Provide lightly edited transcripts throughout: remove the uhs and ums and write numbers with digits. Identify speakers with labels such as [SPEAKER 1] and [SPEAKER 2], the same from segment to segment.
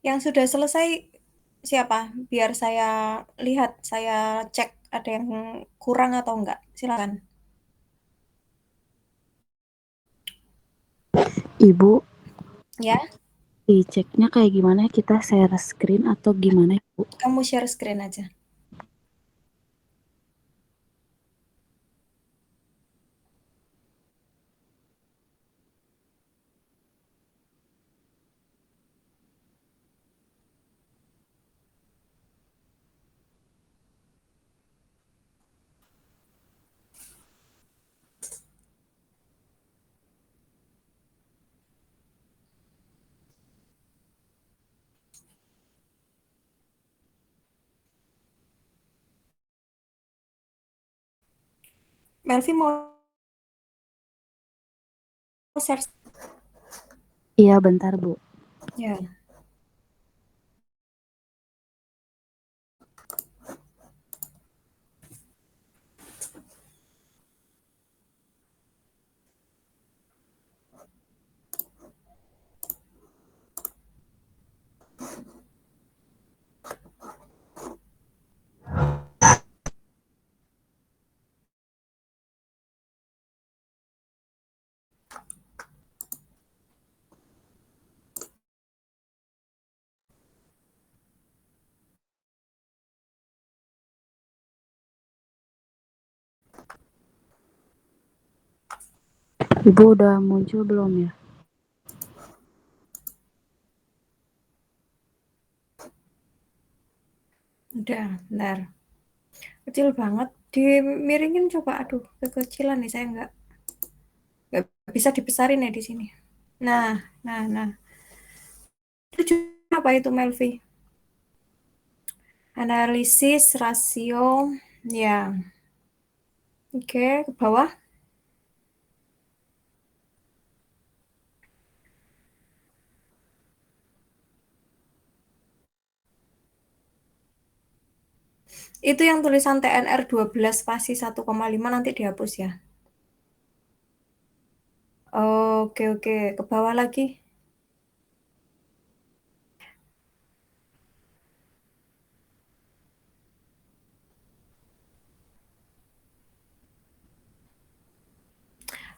[SPEAKER 1] Yang sudah selesai siapa? Biar saya lihat, saya cek ada yang kurang atau enggak. Silakan.
[SPEAKER 2] Ibu,
[SPEAKER 1] Ya,
[SPEAKER 2] diceknya kayak gimana? Kita share screen atau gimana, Ibu?
[SPEAKER 1] kamu share screen aja. Melvi mau share?
[SPEAKER 2] Iya, bentar, Bu.
[SPEAKER 1] Ya,
[SPEAKER 2] Ibu udah muncul belum ya?
[SPEAKER 1] udah, bentar. Kecil banget. Dimiringin coba. Aduh, kekecilan nih saya nggak bisa dibesarin ya di sini. Nah, nah. Itu apa itu Melvi? Analisis rasio, ya. Oke, ke bawah. Itu yang tulisan TNR 12 spasi 1,5 nanti dihapus ya. Oke, ke bawah lagi.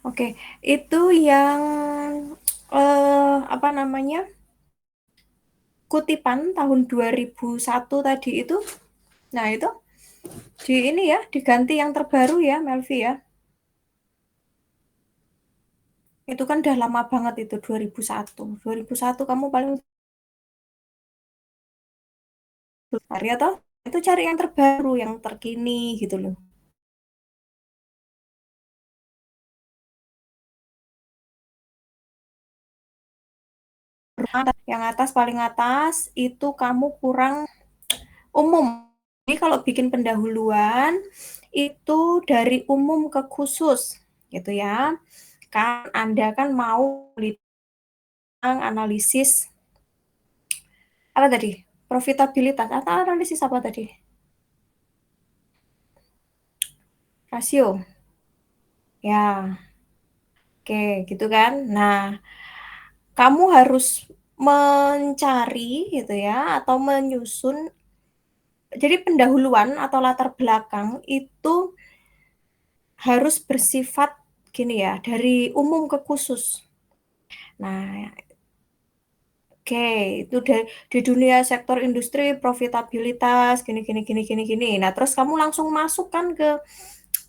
[SPEAKER 1] Oke, itu yang apa namanya? Kutipan tahun 2001 tadi itu. Nah, itu di ini ya, diganti yang terbaru ya, Melvi ya. Itu kan udah lama banget itu 2001. 2001 kamu paling hari atau itu cari yang terbaru, yang terkini gitu loh. Yang atas paling atas itu kamu kurang umum. Jadi kalau bikin pendahuluan itu dari umum ke khusus gitu ya. Kan Anda kan mau analisis apa tadi? Profitabilitas atau analisis apa tadi? Rasio. Ya, oke, gitu kan. Nah, kamu harus mencari gitu ya atau menyusun jadi pendahuluan atau latar belakang itu harus bersifat gini ya, dari umum ke khusus. Nah, oke, itu di dunia sektor industri profitabilitas gini. Nah, terus kamu langsung masuk kan ke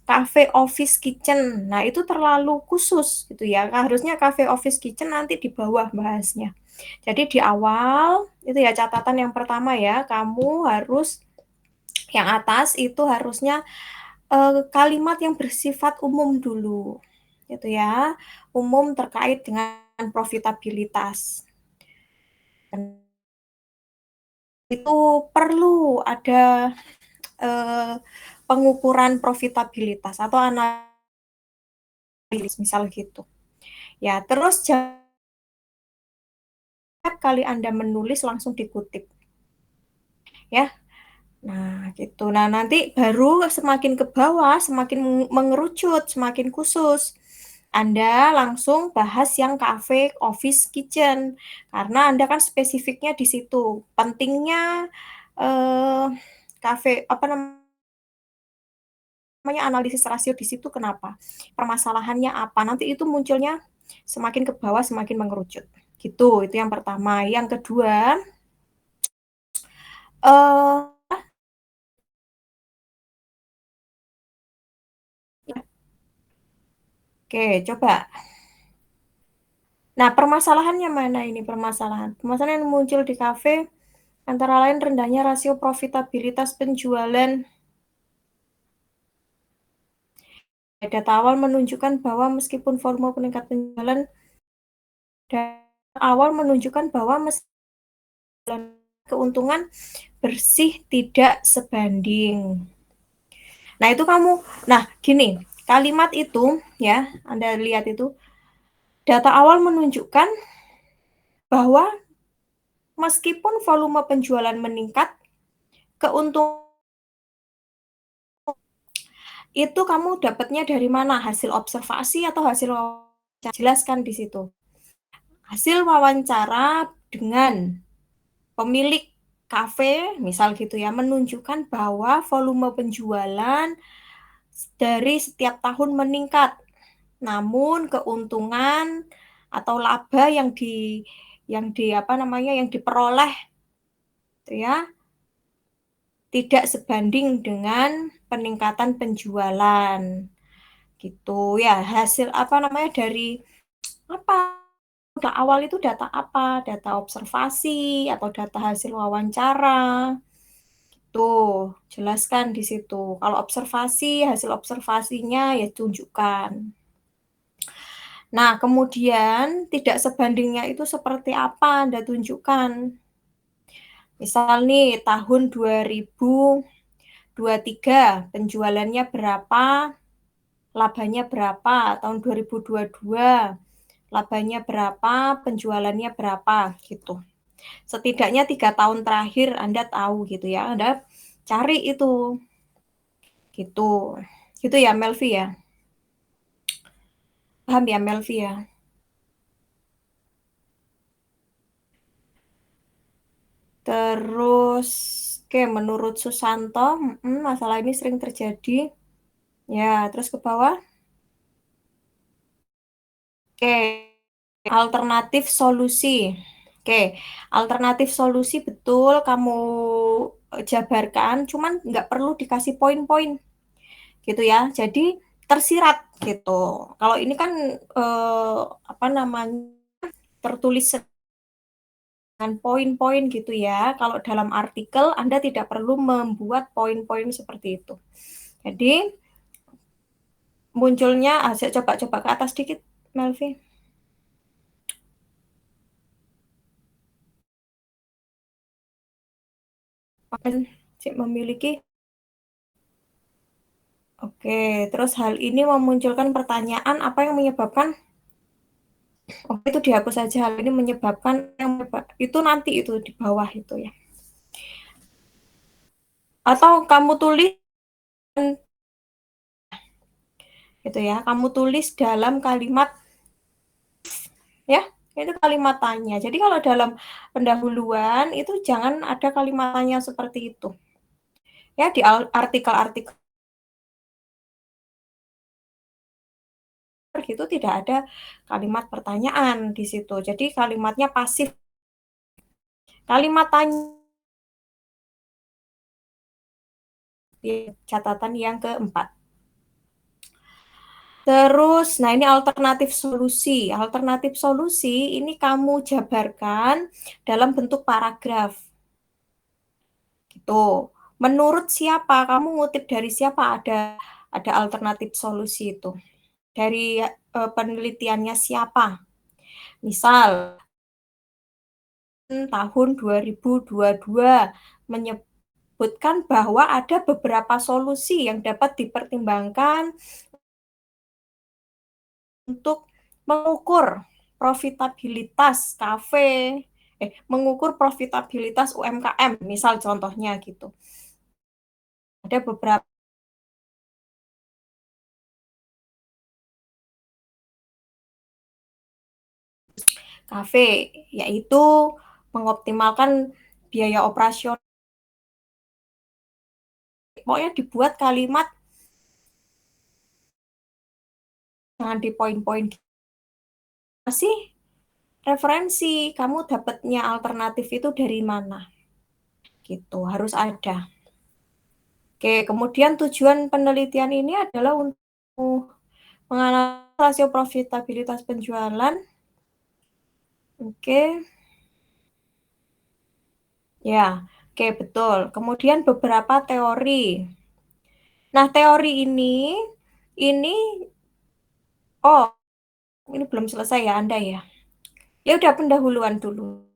[SPEAKER 1] cafe office kitchen. Nah, itu terlalu khusus gitu ya. Harusnya cafe office kitchen nanti di bawah bahasnya. Jadi di awal itu ya catatan yang pertama ya, kamu harus yang atas itu harusnya kalimat yang bersifat umum dulu. Gitu ya. Umum terkait dengan profitabilitas. Itu perlu ada eh, pengukuran profitabilitas atau analis misal gitu. Ya, terus setiap kali Anda menulis langsung dikutip. Ya. Nah, gitu. Nah, nanti baru semakin ke bawah, semakin mengerucut, semakin khusus. Anda langsung bahas yang cafe, office, kitchen, karena Anda kan spesifiknya di situ. Pentingnya cafe apa namanya analisis rasio di situ kenapa? Permasalahannya apa? Nanti itu munculnya semakin ke bawah semakin mengerucut. Gitu, itu yang pertama. Yang kedua, eh oke, coba. Nah, permasalahannya mana ini permasalahan? Permasalahan yang muncul di kafe antara lain rendahnya rasio profitabilitas penjualan. Data awal menunjukkan bahwa meskipun volume peningkat penjualan, data awal menunjukkan bahwa keuntungan bersih tidak sebanding. Nah, itu kamu, nah gini, kalimat itu ya, Anda lihat itu, data awal menunjukkan bahwa meskipun volume penjualan meningkat, keuntungan itu kamu dapatnya dari mana? Hasil observasi atau hasil wawancara? Jelaskan di situ. Hasil wawancara dengan pemilik kafe, misal gitu ya, menunjukkan bahwa volume penjualan dari setiap tahun meningkat. Namun keuntungan atau laba yang di apa namanya yang diperoleh itu ya tidak sebanding dengan peningkatan penjualan gitu ya. Hasil apa namanya dari apa awal itu data apa? Data observasi atau data hasil wawancara? Tuh, jelaskan di situ. Kalau observasi, hasil observasinya ya tunjukkan. Nah, kemudian tidak sebandingnya itu seperti apa Anda tunjukkan. Misal nih tahun 2023 penjualannya berapa, labanya berapa, tahun 2022 labanya berapa, penjualannya berapa gitu. Setidaknya 3 tahun terakhir Anda tahu gitu ya, Anda cari itu gitu. Gitu ya Melvi ya. Paham ya Melvi ya. Terus, oke, menurut Susanto, masalah ini sering terjadi. Ya, terus ke bawah. Oke, alternatif solusi. Oke, alternatif solusi betul kamu jabarkan, cuman nggak perlu dikasih poin-poin, gitu ya. Jadi tersirat gitu. Kalau ini kan apa namanya tertulis dengan poin-poin gitu ya. Kalau dalam artikel Anda tidak perlu membuat poin-poin seperti itu. Jadi munculnya, saya coba-coba ke atas dikit, Melvi. Memiliki. Oke, terus hal ini memunculkan pertanyaan apa yang menyebabkan. Oke, itu dihapus saja. Hal ini menyebabkan itu nanti itu di bawah itu ya. Atau kamu tulis gitu ya. Kamu tulis dalam kalimat ya. Itu kalimat tanya. Jadi kalau dalam pendahuluan itu jangan ada kalimat tanya seperti itu. Ya, di artikel-artikel gitu tidak ada kalimat pertanyaan di situ. Jadi kalimatnya pasif. Kalimat tanya di catatan yang keempat. Terus, nah ini alternatif solusi. Alternatif solusi ini kamu jabarkan dalam bentuk paragraf. Gitu. Menurut siapa? Kamu ngutip dari siapa? Ada alternatif solusi itu. Dari penelitiannya siapa? Misal tahun 2022 menyebutkan bahwa ada beberapa solusi yang dapat dipertimbangkan untuk mengukur profitabilitas kafe, mengukur profitabilitas UMKM, misal contohnya gitu. Ada beberapa kafe, yaitu mengoptimalkan biaya operasional. Pokoknya dibuat kalimat jangan di poin-poin masih referensi, kamu dapatnya alternatif itu dari mana? Gitu, harus ada. Oke, kemudian tujuan penelitian ini adalah untuk menganalisis rasio profitabilitas penjualan. Oke. Ya, oke betul. Kemudian beberapa teori. Nah, teori ini oh, ini belum selesai ya Anda ya. Ya udah pendahuluan dulu.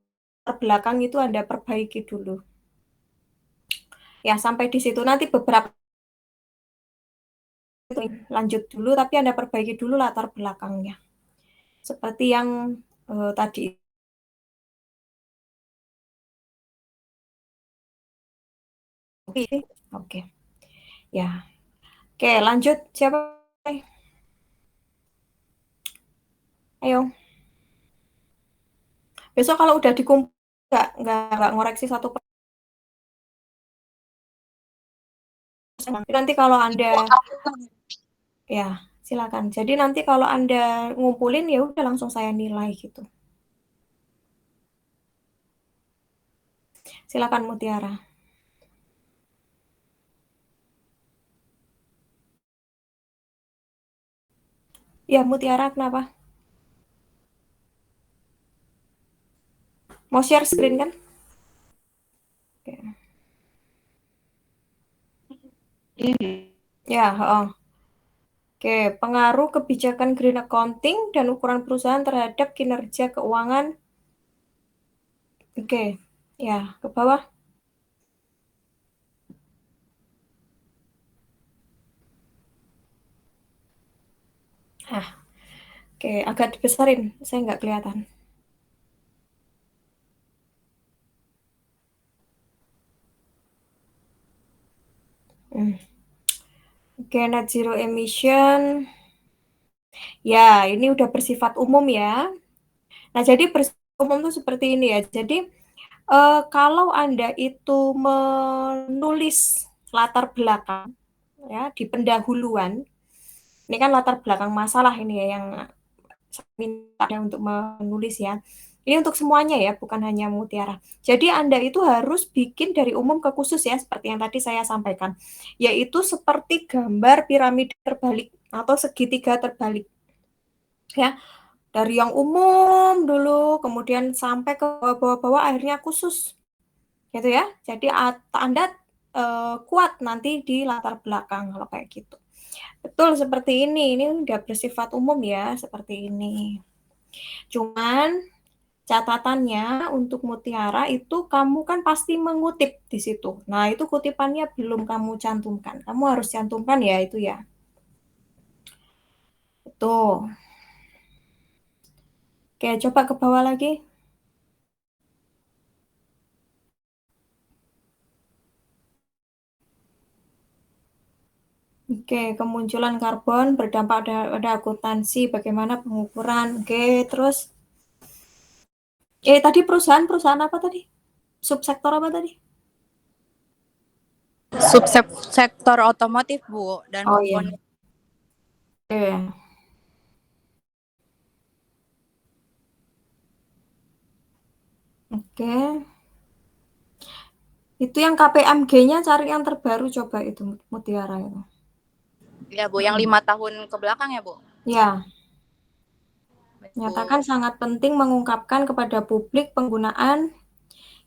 [SPEAKER 1] Terbelakang itu Anda perbaiki dulu. Ya, sampai di situ nanti beberapa lanjut dulu tapi Anda perbaiki dulu latar belakangnya. Seperti yang tadi. Oke. Ya. Oke, lanjut siapa? Ayo. Besok kalau udah dikumpul nggak ngoreksi satu persen. Nanti kalau Anda ya silakan. Jadi nanti kalau Anda ngumpulin ya udah langsung saya nilai gitu. Silakan Mutiara. Ya Mutiara kenapa? Mau share screen kan? Oke. Ya, oh. Oke, pengaruh kebijakan green accounting dan ukuran perusahaan terhadap kinerja keuangan. Oke, ya ke bawah. Ah, oke, agak dibesarin, saya nggak kelihatan. Hmm. Oke, net zero emission. Ya, ini udah bersifat umum ya. Nah, jadi bersifat umum itu seperti ini ya. Jadi, kalau Anda itu menulis latar belakang, ya, di pendahuluan, ini kan latar belakang masalah ini ya yang saya minta untuk menulis ya. Ini untuk semuanya ya, bukan hanya Mutiara. Jadi Anda itu harus bikin dari umum ke khusus ya, seperti yang tadi saya sampaikan. Yaitu seperti gambar piramida terbalik atau segitiga terbalik. Ya, dari yang umum dulu, kemudian sampai ke bawah-bawah akhirnya khusus. Gitu ya. Jadi Anda kuat nanti di latar belakang kalau kayak gitu. Betul seperti ini udah bersifat umum ya, seperti ini. Cuman catatannya untuk Mutiara itu kamu kan pasti mengutip di situ. Nah, itu kutipannya belum kamu cantumkan. Kamu harus cantumkan ya itu ya. Betul. Oke, coba ke bawah lagi. Oke, kemunculan karbon berdampak pada akuntansi, bagaimana pengukuran. Oke, terus tadi perusahaan apa tadi? Subsektor apa tadi?
[SPEAKER 3] Subsektor otomotif, Bu, dan
[SPEAKER 1] Oh iya.
[SPEAKER 3] komponen.
[SPEAKER 1] Oke. Oke. Itu yang KPMG-nya cari yang terbaru coba itu Mutiara itu.
[SPEAKER 3] Ya, Bu, yang 5 tahun ke belakang ya, Bu?
[SPEAKER 1] Ya,
[SPEAKER 3] Baik,
[SPEAKER 1] nyatakan
[SPEAKER 3] Bu.
[SPEAKER 1] sangat penting mengungkapkan kepada publik penggunaan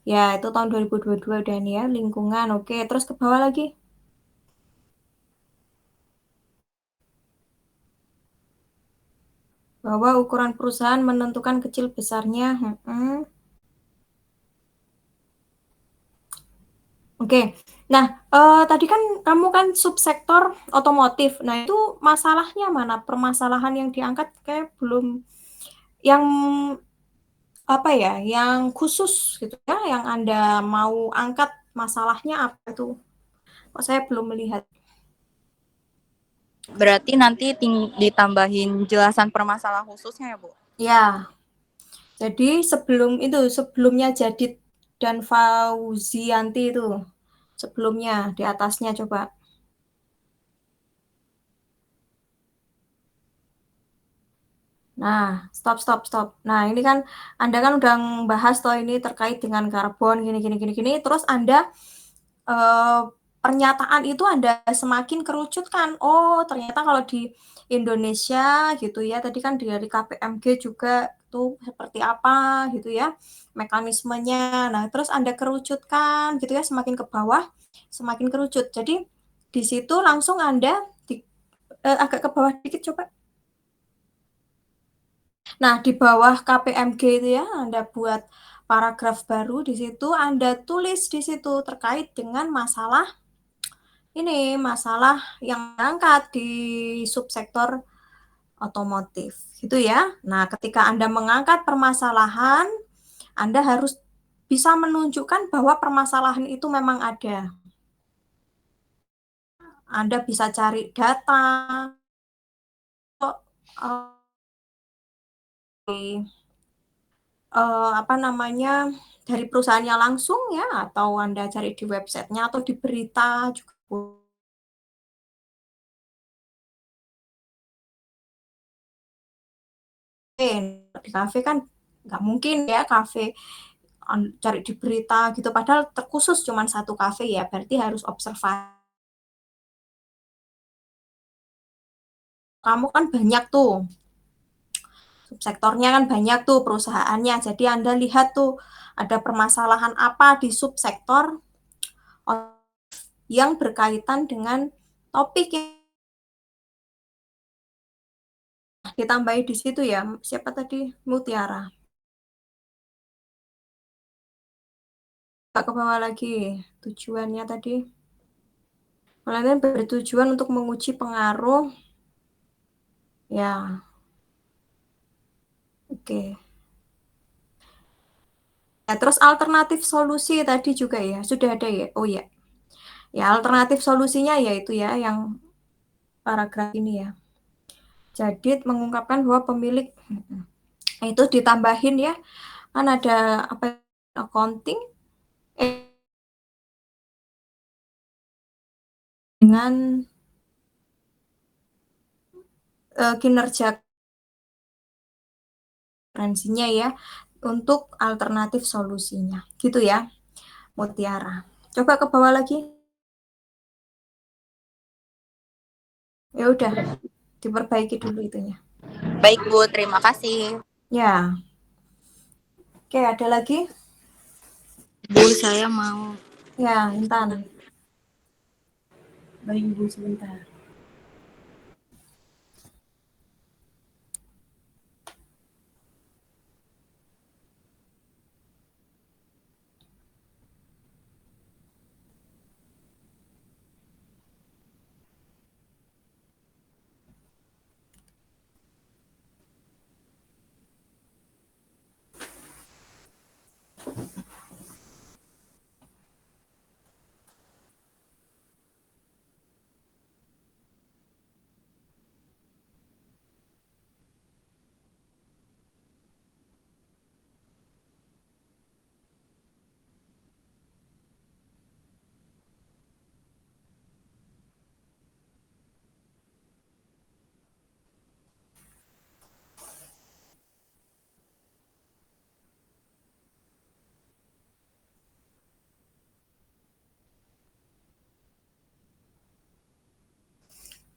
[SPEAKER 1] ya itu tahun 2022 dan ya lingkungan. Oke, terus ke bawah lagi. Bahwa ukuran perusahaan menentukan kecil besarnya. Oke. Nah, tadi kan kamu kan subsektor otomotif. Nah, itu masalahnya mana? Permasalahan yang diangkat kayak belum yang apa ya, yang khusus gitu ya, yang Anda mau angkat masalahnya apa itu? Kok saya belum melihat.
[SPEAKER 3] Berarti nanti ditambahin jelasan permasalahan khususnya ya, Bu?
[SPEAKER 1] Ya, Jadi sebelumnya Jadid dan Fauzianti itu. Sebelumnya di atasnya coba. Nah, stop. Nah, ini kan Anda kan udah bahas toh ini terkait dengan karbon gini. Terus Anda pernyataan itu Anda semakin kerucutkan. Oh, ternyata kalau di Indonesia gitu ya, tadi kan dari KPMG juga tuh seperti apa gitu ya mekanismenya. Nah, terus Anda kerucutkan gitu ya, semakin ke bawah, semakin kerucut. Jadi di situ langsung Anda agak ke bawah dikit coba. Nah, di bawah KPMG itu ya, Anda buat paragraf baru di situ, Anda tulis di situ terkait dengan masalah yang angkat di subsektor otomotif, gitu ya. Nah, ketika Anda mengangkat permasalahan, Anda harus bisa menunjukkan bahwa permasalahan itu memang ada. Anda bisa cari data, apa namanya, dari perusahaannya langsung ya, atau Anda cari di websitenya atau di berita juga. Di kafe kan nggak mungkin ya kafe cari di berita gitu, padahal terkhusus cuma satu kafe ya, berarti harus observasi. Kamu kan banyak tuh, subsektornya kan banyak tuh perusahaannya, jadi Anda lihat tuh ada permasalahan apa di subsektor yang berkaitan dengan topik yang ditambahi di situ ya. Siapa tadi? Mutiara. Ke bawah lagi tujuannya tadi. Penelitian bertujuan untuk menguji pengaruh. Ya, oke. Ya, terus alternatif solusi tadi juga ya, sudah ada ya. Oh ya. Ya, alternatif solusinya yaitu ya yang paragraf ini ya. Jadi mengungkapkan bahwa pemilik itu ditambahin ya. Kan ada apa accounting dengan kinerja referensinya ya untuk alternatif solusinya. Gitu ya, Mutiara. Coba ke bawah lagi. Ya udah, diperbaiki dulu itunya.
[SPEAKER 3] Baik Bu, terima kasih.
[SPEAKER 1] Ya. Oke, ada lagi?
[SPEAKER 2] Bu, saya mau.
[SPEAKER 1] Ya, Intan. Baik, Ibu, sebentar.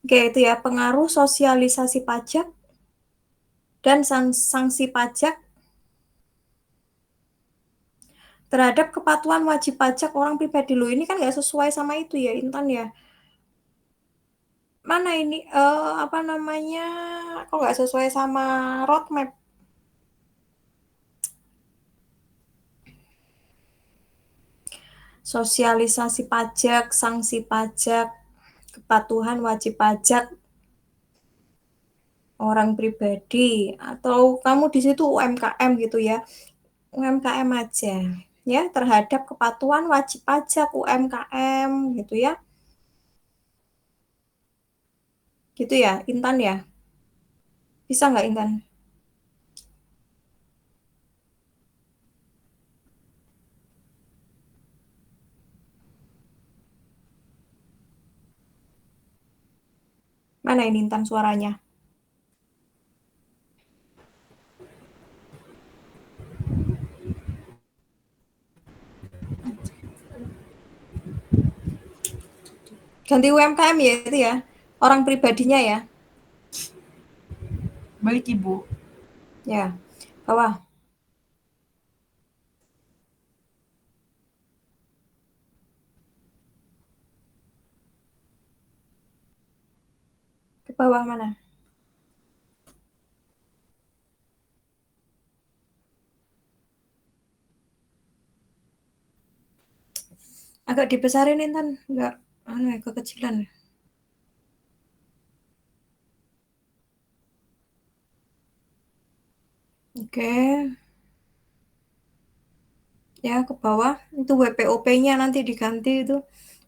[SPEAKER 1] Oke, itu ya pengaruh sosialisasi pajak dan sanksi pajak terhadap kepatuhan wajib pajak orang pribadi. Loh, ini kan nggak sesuai sama itu ya, Intan ya. Mana ini apa namanya? Kok nggak sesuai sama roadmap? Sosialisasi pajak, sanksi pajak, kepatuhan wajib pajak orang pribadi atau kamu di situ UMKM gitu ya. UMKM aja ya terhadap kepatuhan wajib pajak UMKM gitu ya. Gitu ya, Intan ya. Bisa nggak Intan? Mana ini Intan suaranya? Ganti UMKM ya itu ya, orang pribadinya ya.
[SPEAKER 4] Baik Ibu.
[SPEAKER 1] Ya, bawah. Ke bawah mana? Agak dibesarin Intan, enggak kekecilan. Oke. Ya, ke bawah. Itu WPOP-nya nanti diganti itu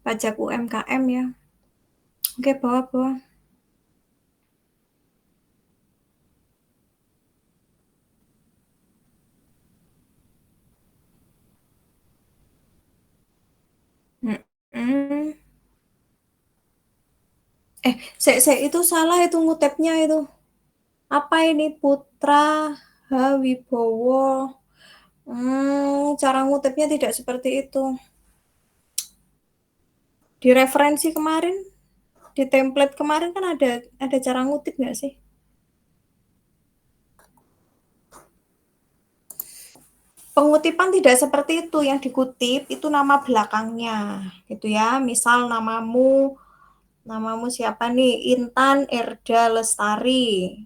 [SPEAKER 1] pajak UMKM ya. Oke, bawah. Hmm. Itu salah itu ngutepnya itu. Apa ini Putra Hawibowo? Cara ngutipnya tidak seperti itu. Di referensi kemarin, di template kemarin kan ada cara ngutip nggak sih? Pengutipan tidak seperti itu, yang dikutip itu nama belakangnya, gitu ya. Misal namamu siapa nih? Intan Erda Lestari.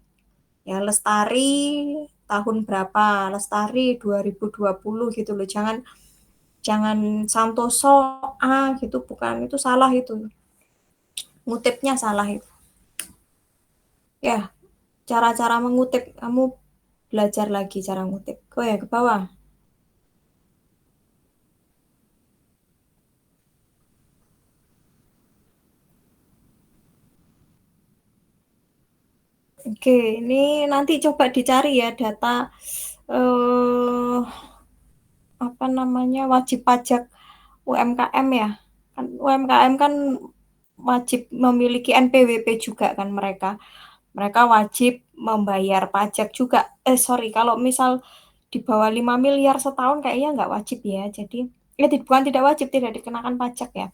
[SPEAKER 1] Ya, Lestari tahun berapa? Lestari 2020 gitu loh. Jangan Santoso gitu, bukan, itu salah itu. Ngutipnya salah itu. Ya, cara-cara mengutip kamu belajar lagi cara ngutip. Oh ya, ke bawah. Oke, ini nanti coba dicari ya data apa namanya wajib pajak UMKM ya. Kan UMKM kan wajib memiliki NPWP juga kan mereka. Mereka wajib membayar pajak juga. Sorry, kalau misal di bawah 5 miliar setahun kayaknya nggak wajib ya. Jadi, bukan tidak wajib, tidak dikenakan pajak ya.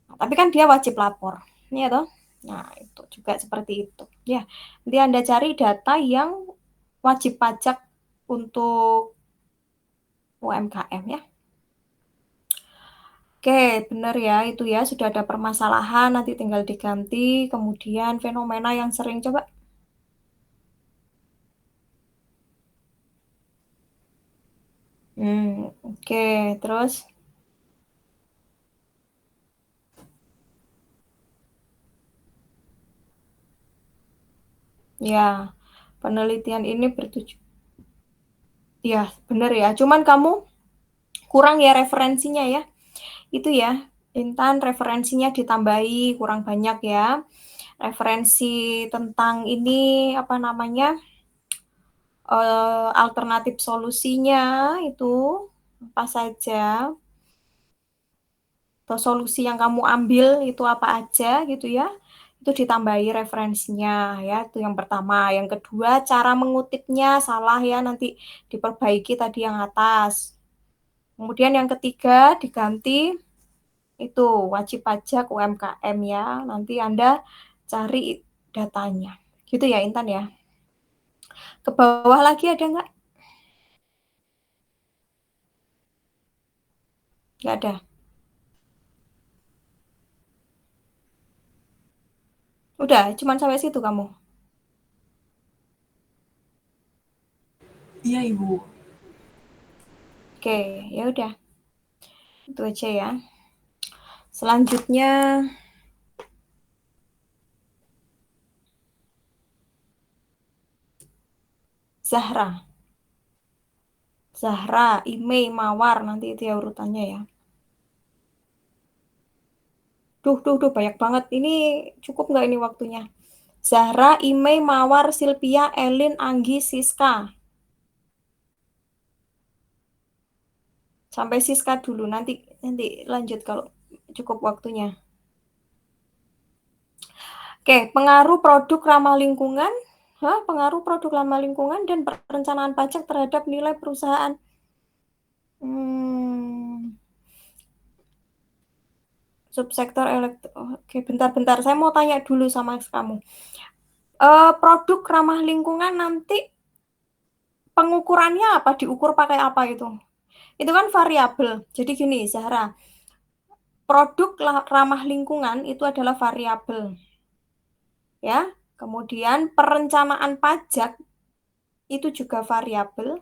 [SPEAKER 1] Nah, tapi kan dia wajib lapor. Iya toh? Nah, itu juga seperti itu. Ya, nanti Anda cari data yang wajib pajak untuk UMKM ya. Oke, benar ya, itu ya sudah ada permasalahan, nanti tinggal diganti, kemudian fenomena yang sering coba. Oke, terus ya, penelitian ini bertujuan, ya benar ya, cuman kamu kurang ya referensinya ya, itu ya, Intan referensinya ditambahi kurang banyak ya, referensi tentang ini apa namanya, alternatif solusinya itu apa saja, atau solusi yang kamu ambil itu apa aja gitu ya, itu ditambahi referensinya ya, itu yang pertama. Yang kedua, cara mengutipnya salah ya, nanti diperbaiki tadi yang atas. Kemudian yang ketiga diganti itu wajib pajak UMKM ya, nanti Anda cari datanya gitu ya Intan ya. Ke bawah lagi ada nggak? Nggak ada. Udah, cuman sampai situ kamu.
[SPEAKER 4] Iya Ibu.
[SPEAKER 1] Oke, ya udah. Itu aja ya. Selanjutnya Zahra. Zahra, Imei, Mawar, nanti itu ya urutannya ya. Duh, banyak banget. Ini cukup nggak ini waktunya? Zahra, Imei, Mawar, Silvia, Elin, Anggi, Siska. Sampai Siska dulu, nanti lanjut kalau cukup waktunya. Oke, pengaruh produk ramah lingkungan, pengaruh produk ramah lingkungan dan perencanaan pajak terhadap nilai perusahaan. Subsektor oke, bentar-bentar, saya mau tanya dulu sama kamu. Produk ramah lingkungan nanti pengukurannya apa? Diukur pakai apa itu? Itu kan variabel. Jadi gini, Zahra, produk ramah lingkungan itu adalah variabel. Ya, kemudian perencanaan pajak itu juga variabel.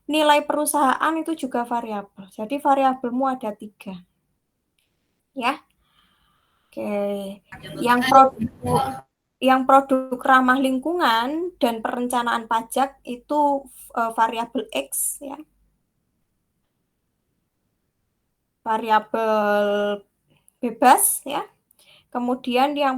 [SPEAKER 1] Nilai perusahaan itu juga variabel. Jadi variabelmu ada 3. Ya. Oke. Yang produk ramah lingkungan dan perencanaan pajak itu variabel X, ya. Variabel bebas, ya. Kemudian yang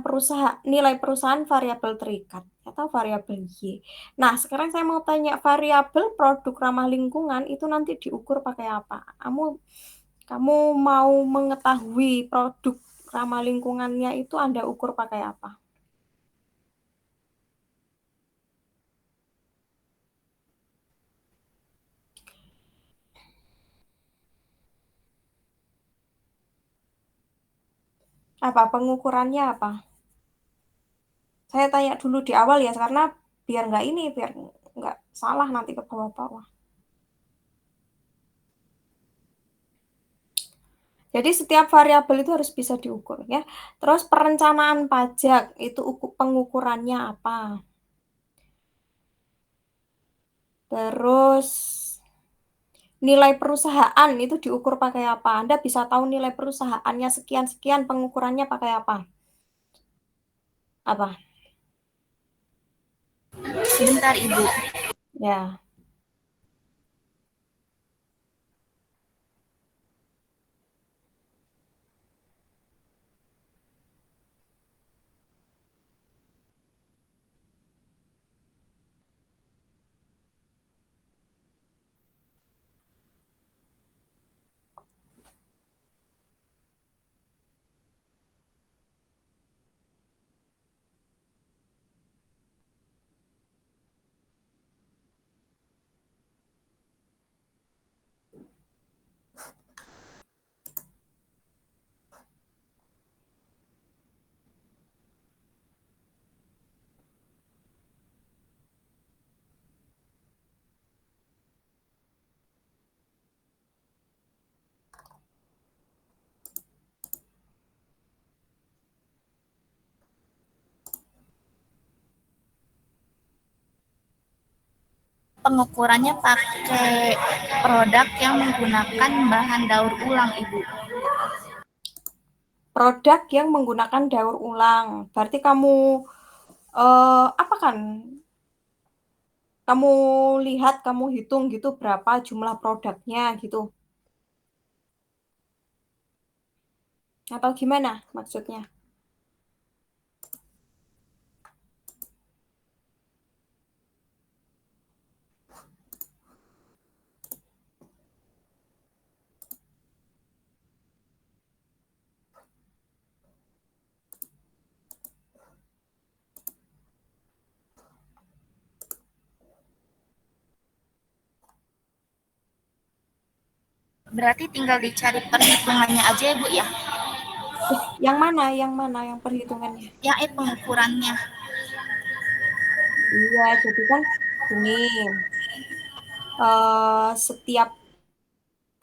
[SPEAKER 1] nilai perusahaan variabel terikat atau variabel Y. Nah, sekarang saya mau tanya, variabel produk ramah lingkungan itu nanti diukur pakai apa? Kamu mau mengetahui produk ramah lingkungannya itu Anda ukur pakai apa? Apa pengukurannya apa? Saya tanya dulu di awal ya, karena biar nggak salah nanti ke bawah-bawah. Jadi setiap variabel itu harus bisa diukur, ya. Terus perencanaan pajak itu pengukurannya apa? Terus nilai perusahaan itu diukur pakai apa? Anda bisa tahu nilai perusahaannya sekian-sekian, pengukurannya pakai apa? Apa?
[SPEAKER 3] Sebentar, Ibu.
[SPEAKER 1] Ya.
[SPEAKER 3] Pengukurannya pakai produk yang menggunakan bahan daur ulang, Ibu.
[SPEAKER 1] Produk yang menggunakan daur ulang. Berarti kamu apa kan? Kamu lihat, kamu hitung gitu berapa jumlah produknya gitu. Atau gimana maksudnya?
[SPEAKER 3] Berarti tinggal dicari perhitungannya aja ya, Bu ya?
[SPEAKER 1] Yang mana? Yang mana yang perhitungannya?
[SPEAKER 3] Ya, pengukurannya.
[SPEAKER 1] Iya, jadi kan ini setiap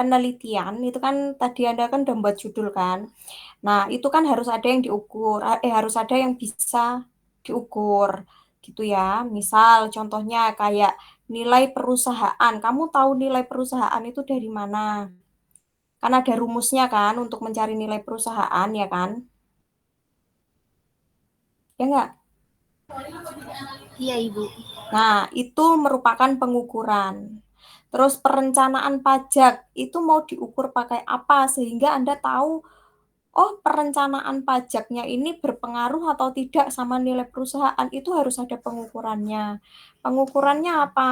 [SPEAKER 1] penelitian itu kan tadi Anda kan udah buat judul kan. Nah, itu kan harus ada yang diukur, harus ada yang bisa diukur gitu ya. Misal contohnya kayak nilai perusahaan. Kamu tahu nilai perusahaan itu dari mana? Kan ada rumusnya kan untuk mencari nilai perusahaan ya kan? Ya nggak?
[SPEAKER 3] Iya, Ibu.
[SPEAKER 1] Nah, itu merupakan pengukuran. Terus perencanaan pajak itu mau diukur pakai apa sehingga Anda tahu, oh perencanaan pajaknya ini berpengaruh atau tidak sama nilai perusahaan, itu harus ada pengukurannya. Pengukurannya apa?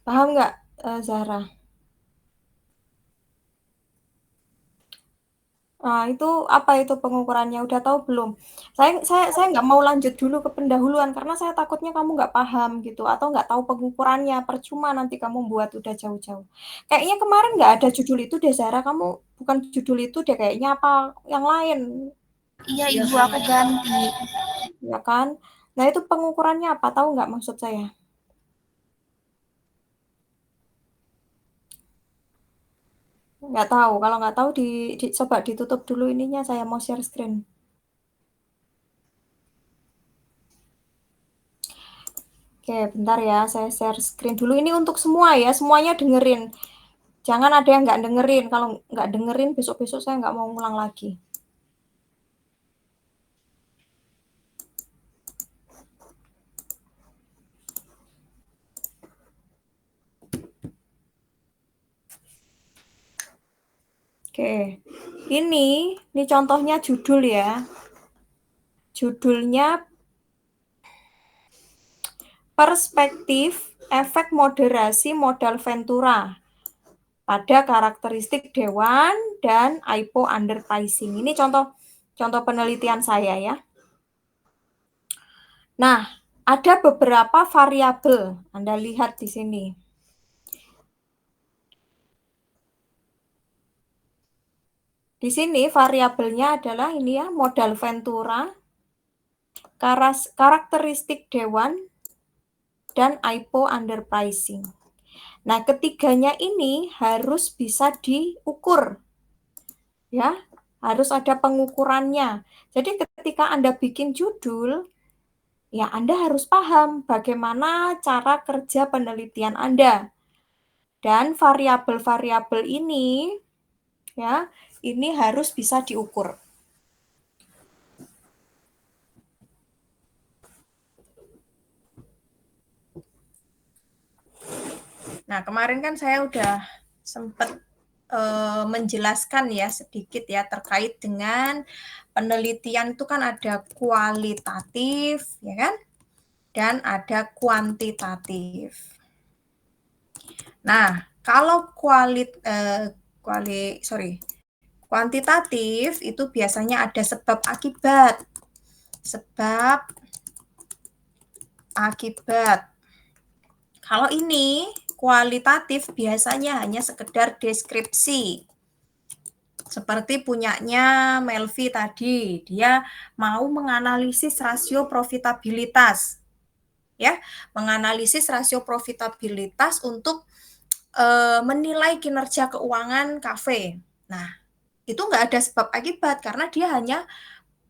[SPEAKER 1] Paham nggak, Zahra? Nah, itu apa itu pengukurannya? Udah tahu belum? Saya nggak mau lanjut dulu ke pendahuluan karena saya takutnya kamu nggak paham gitu atau nggak tahu pengukurannya. Percuma nanti kamu buat udah jauh-jauh. Kayaknya kemarin nggak ada judul itu deh, Zahra. Kamu bukan judul itu deh kayaknya apa yang lain,
[SPEAKER 3] Iya Ibu, aku ganti.
[SPEAKER 1] ya kan? Nah, itu pengukurannya apa? Tahu nggak maksud saya? Nggak tahu. Kalau nggak tahu coba ditutup dulu ininya. Saya mau share screen. Oke, bentar ya. Saya share screen dulu. Ini untuk semua ya. Semuanya dengerin. Jangan ada yang nggak dengerin. Kalau nggak dengerin, besok-besok saya nggak mau ngulang lagi. Oke, ini contohnya judul ya. Judulnya Perspektif Efek Moderasi Modal Ventura pada Karakteristik Dewan dan IPO Underpricing. Ini contoh penelitian saya ya. Nah, ada beberapa variabel. Anda lihat di sini. Di sini variabelnya adalah ini ya, modal Ventura, karakteristik dewan, dan IPO underpricing. Nah, ketiganya ini harus bisa diukur. Ya, harus ada pengukurannya. Jadi ketika Anda bikin judul, ya Anda harus paham bagaimana cara kerja penelitian Anda. Dan variabel-variabel ini ya, ini harus bisa diukur. Nah, kemarin kan saya udah sempat menjelaskan ya sedikit ya terkait dengan penelitian itu kan ada kualitatif ya kan dan ada kuantitatif. Nah, kalau kuantitatif itu biasanya ada sebab akibat. Sebab akibat. Kalau ini kualitatif biasanya hanya sekedar deskripsi. Seperti punyanya Melvi tadi, dia mau menganalisis rasio profitabilitas. Ya, menganalisis rasio profitabilitas untuk menilai kinerja keuangan kafe. Nah, itu nggak ada sebab akibat karena dia hanya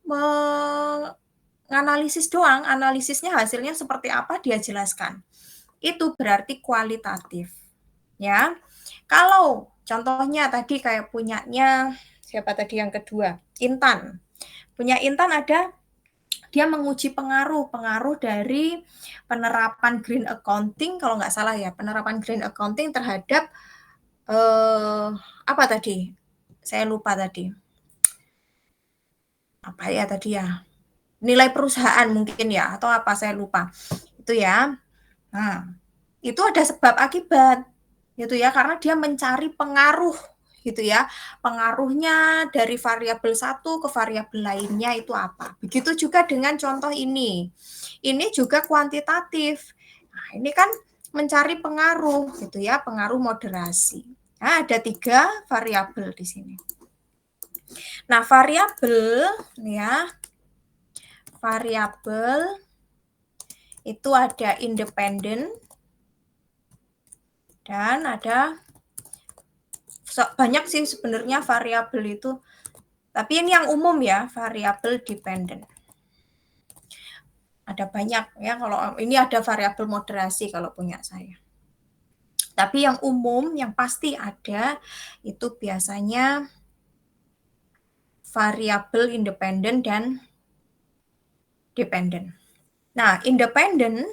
[SPEAKER 1] menganalisis doang, analisisnya hasilnya seperti apa dia jelaskan. Itu berarti kualitatif. Ya. Kalau contohnya tadi kayak punyanya siapa tadi yang kedua? Intan. Punya Intan ada dia menguji pengaruh dari penerapan green accounting kalau nggak salah ya, penerapan green accounting terhadap apa tadi? Saya lupa tadi. Apa ya tadi ya? Nilai perusahaan mungkin ya atau apa saya lupa. Itu ya. Nah, itu ada sebab akibat gitu ya karena dia mencari pengaruh gitu ya. Pengaruhnya dari variabel satu ke variabel lainnya itu apa. Begitu juga dengan contoh ini. Ini juga kuantitatif. Nah, ini kan mencari pengaruh gitu ya, pengaruh moderasi. Nah, ada 3 variabel di sini. Nah, variabel ya. Variabel itu ada independen dan ada banyak sih sebenarnya variabel itu. Tapi ini yang umum ya, variabel dependent. Ada banyak ya, kalau ini ada variabel moderasi kalau punya saya. Tapi yang umum, yang pasti ada, itu biasanya variabel independen dan dependent. Nah, independen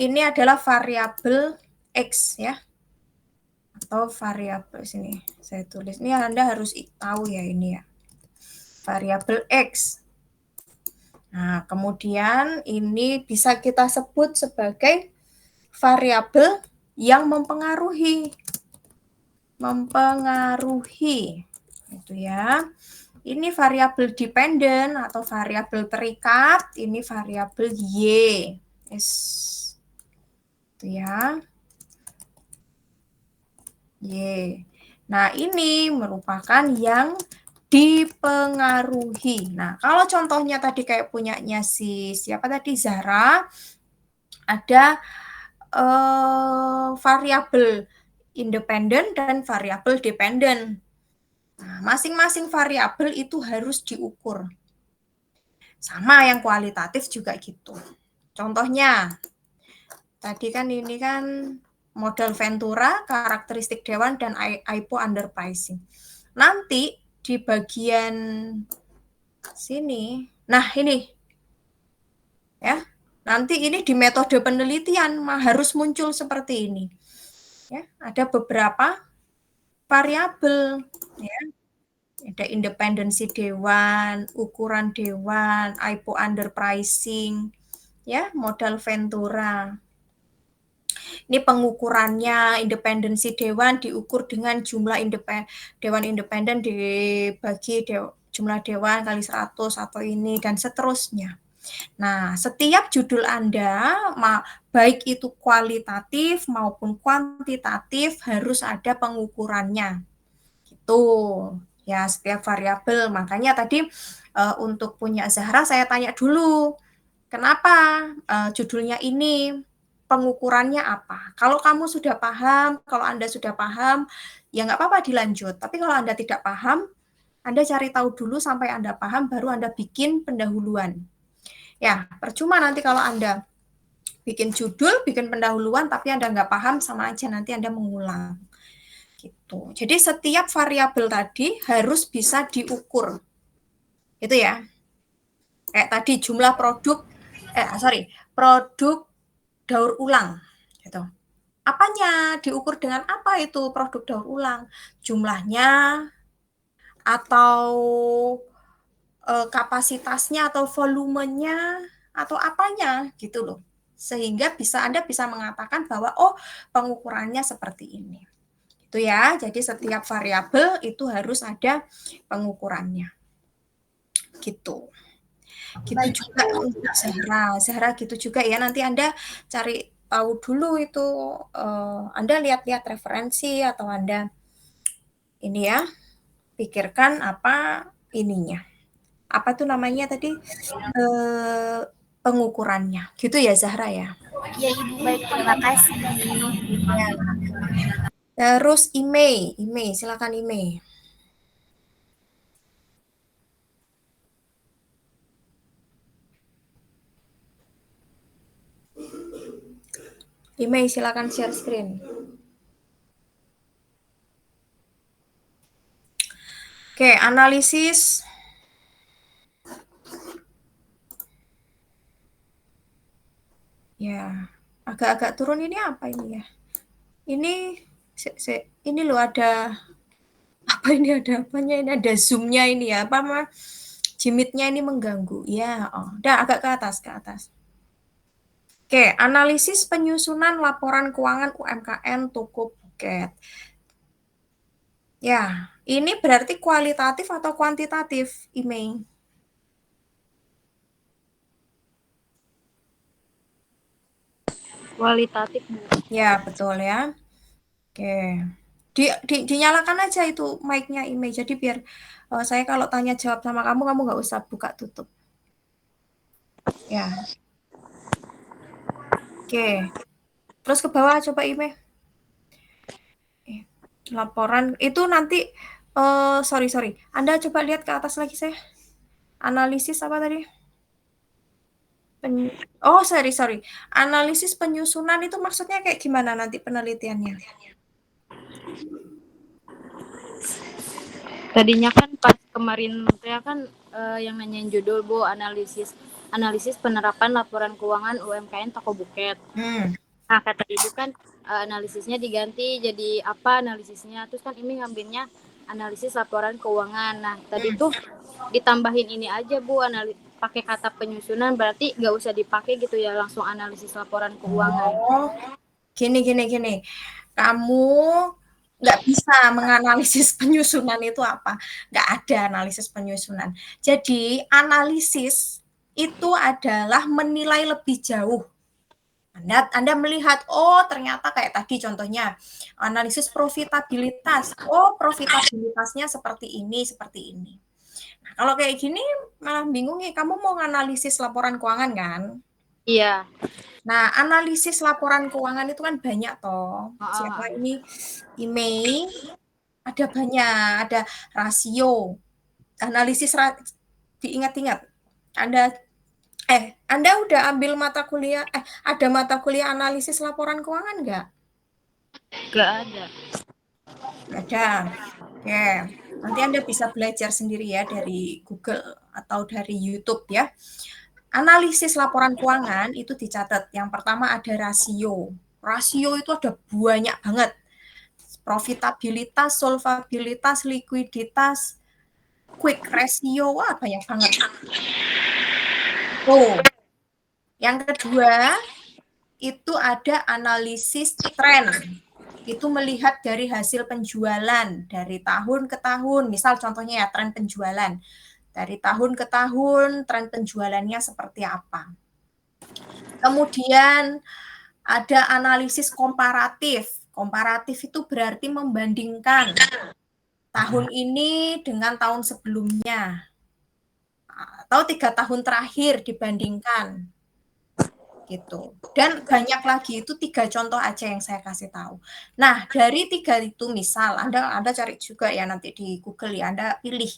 [SPEAKER 1] ini adalah variabel X ya. Atau variabel sini saya tulis. Ini Anda harus tahu ya ini ya. Variabel X. Nah, kemudian ini bisa kita sebut sebagai variabel yang mempengaruhi itu ya. Ini variabel dependen atau variabel terikat, ini variabel Y. Itu ya. Y. Nah, ini merupakan yang dipengaruhi. Nah, kalau contohnya tadi kayak punyanya siapa tadi, Zahra, ada variabel independen dan variabel dependen. Nah, masing-masing variabel itu harus diukur. Sama yang kualitatif juga gitu. Contohnya, tadi kan ini kan model Ventura, karakteristik dewan, dan IPO underpricing. Nanti di bagian sini, nah ini, ya, nanti ini di metode penelitian harus muncul seperti ini. Ya, ada beberapa variabel, ya. Ada independensi dewan, ukuran dewan, IPO underpricing, ya, modal Ventura. Ini pengukurannya, independensi dewan diukur dengan jumlah dewan independen dibagi jumlah dewan kali 100 atau ini, dan seterusnya. Nah, setiap judul Anda, baik itu kualitatif maupun kuantitatif, harus ada pengukurannya. Gitu. Ya, setiap variabel. Makanya tadi untuk punya Zahra saya tanya dulu, kenapa judulnya ini, pengukurannya apa? Kalau kamu sudah paham, kalau Anda sudah paham, ya nggak apa-apa dilanjut. Tapi kalau Anda tidak paham, Anda cari tahu dulu sampai Anda paham, baru Anda bikin pendahuluan. Ya, percuma nanti kalau Anda bikin judul, bikin pendahuluan, tapi Anda nggak paham, sama aja nanti Anda mengulang. Gitu. Jadi setiap variabel tadi harus bisa diukur. Itu ya. Kayak tadi jumlah produk daur ulang gitu. Apanya diukur dengan apa itu produk daur ulang? Jumlahnya atau kapasitasnya atau volumenya atau apanya gitu loh. Sehingga Anda bisa mengatakan bahwa oh, pengukurannya seperti ini. Itu ya. Jadi setiap variabel itu harus ada pengukurannya. Gitu. Gitu juga untuk Zahra gitu juga ya. Nanti Anda cari tahu dulu itu, Anda lihat-lihat referensi atau Anda ini ya, pikirkan apa ininya. Apa tuh namanya tadi, pengukurannya. Gitu ya Zahra ya.
[SPEAKER 3] Ya Ibu, baik, terima kasih.
[SPEAKER 1] Ya. Terus Ime, silakan Ime. Ime, silakan share screen. Oke, analisis. Ya, agak-agak turun ini apa ini ya? Ini ini loh ada apa ini, ada apanya ini, ada zoom-nya ini ya, apa mah? Jimitnya ini mengganggu. Ya, udah agak ke atas. Oke, analisis penyusunan laporan keuangan UMKM toko buket. Ya, ini berarti kualitatif atau kuantitatif, Ime?
[SPEAKER 2] Kualitatif.
[SPEAKER 1] Ya, betul ya. Oke. Dinyalakan aja itu mic-nya Ime. Jadi biar saya kalau tanya jawab sama kamu nggak usah buka tutup. Ya. Oke. Terus ke bawah coba Ime. Laporan itu nanti sorry. Anda coba lihat ke atas lagi saya. Analisis apa tadi? Sorry. Analisis penyusunan itu maksudnya kayak gimana nanti penelitiannya?
[SPEAKER 2] Tadinya kan pas kemarin saya kan yang nanyain judul Bu, analisis penerapan laporan keuangan UMKM toko buket. Nah, kata Ibu kan analisisnya diganti jadi apa analisisnya. Terus kan ini ngambilnya analisis laporan keuangan. Nah, tadi tuh ditambahin ini aja Bu, pakai kata penyusunan, berarti nggak usah dipakai gitu ya, langsung analisis laporan keuangan.
[SPEAKER 1] Gini. Kamu nggak bisa menganalisis penyusunan itu apa. Nggak ada analisis penyusunan. Jadi analisis itu adalah menilai lebih jauh. Anda melihat, oh ternyata kayak tadi contohnya, analisis profitabilitas. Oh profitabilitasnya seperti ini, seperti ini. Nah, kalau kayak gini malah bingung ya, kamu mau analisis laporan keuangan kan?
[SPEAKER 2] Iya.
[SPEAKER 1] Nah, analisis laporan keuangan itu kan banyak toh. Siapa ini? IMEI, ada banyak, ada rasio. Analisis diingat-ingat. Anda udah ambil mata kuliah, ada mata kuliah analisis laporan keuangan nggak?
[SPEAKER 2] Nggak ada.
[SPEAKER 1] Nggak ada. Oke, nanti Anda bisa belajar sendiri ya dari Google atau dari YouTube ya. Analisis laporan keuangan itu dicatat. Yang pertama ada rasio. Rasio itu ada banyak banget. Profitabilitas, solvabilitas, likuiditas, quick ratio, wah banyak banget. Oh, yang kedua itu ada analisis tren. Itu melihat dari hasil penjualan dari tahun ke tahun. Misal contohnya ya tren penjualan. Dari tahun ke tahun tren penjualannya seperti apa. Kemudian ada analisis komparatif. Komparatif itu berarti membandingkan tahun ini dengan tahun sebelumnya. Atau 3 tahun terakhir dibandingkan. Gitu. Dan banyak lagi, itu 3 contoh aja yang saya kasih tahu. Nah, dari 3 itu misal Anda cari juga ya nanti di Google ya, Anda pilih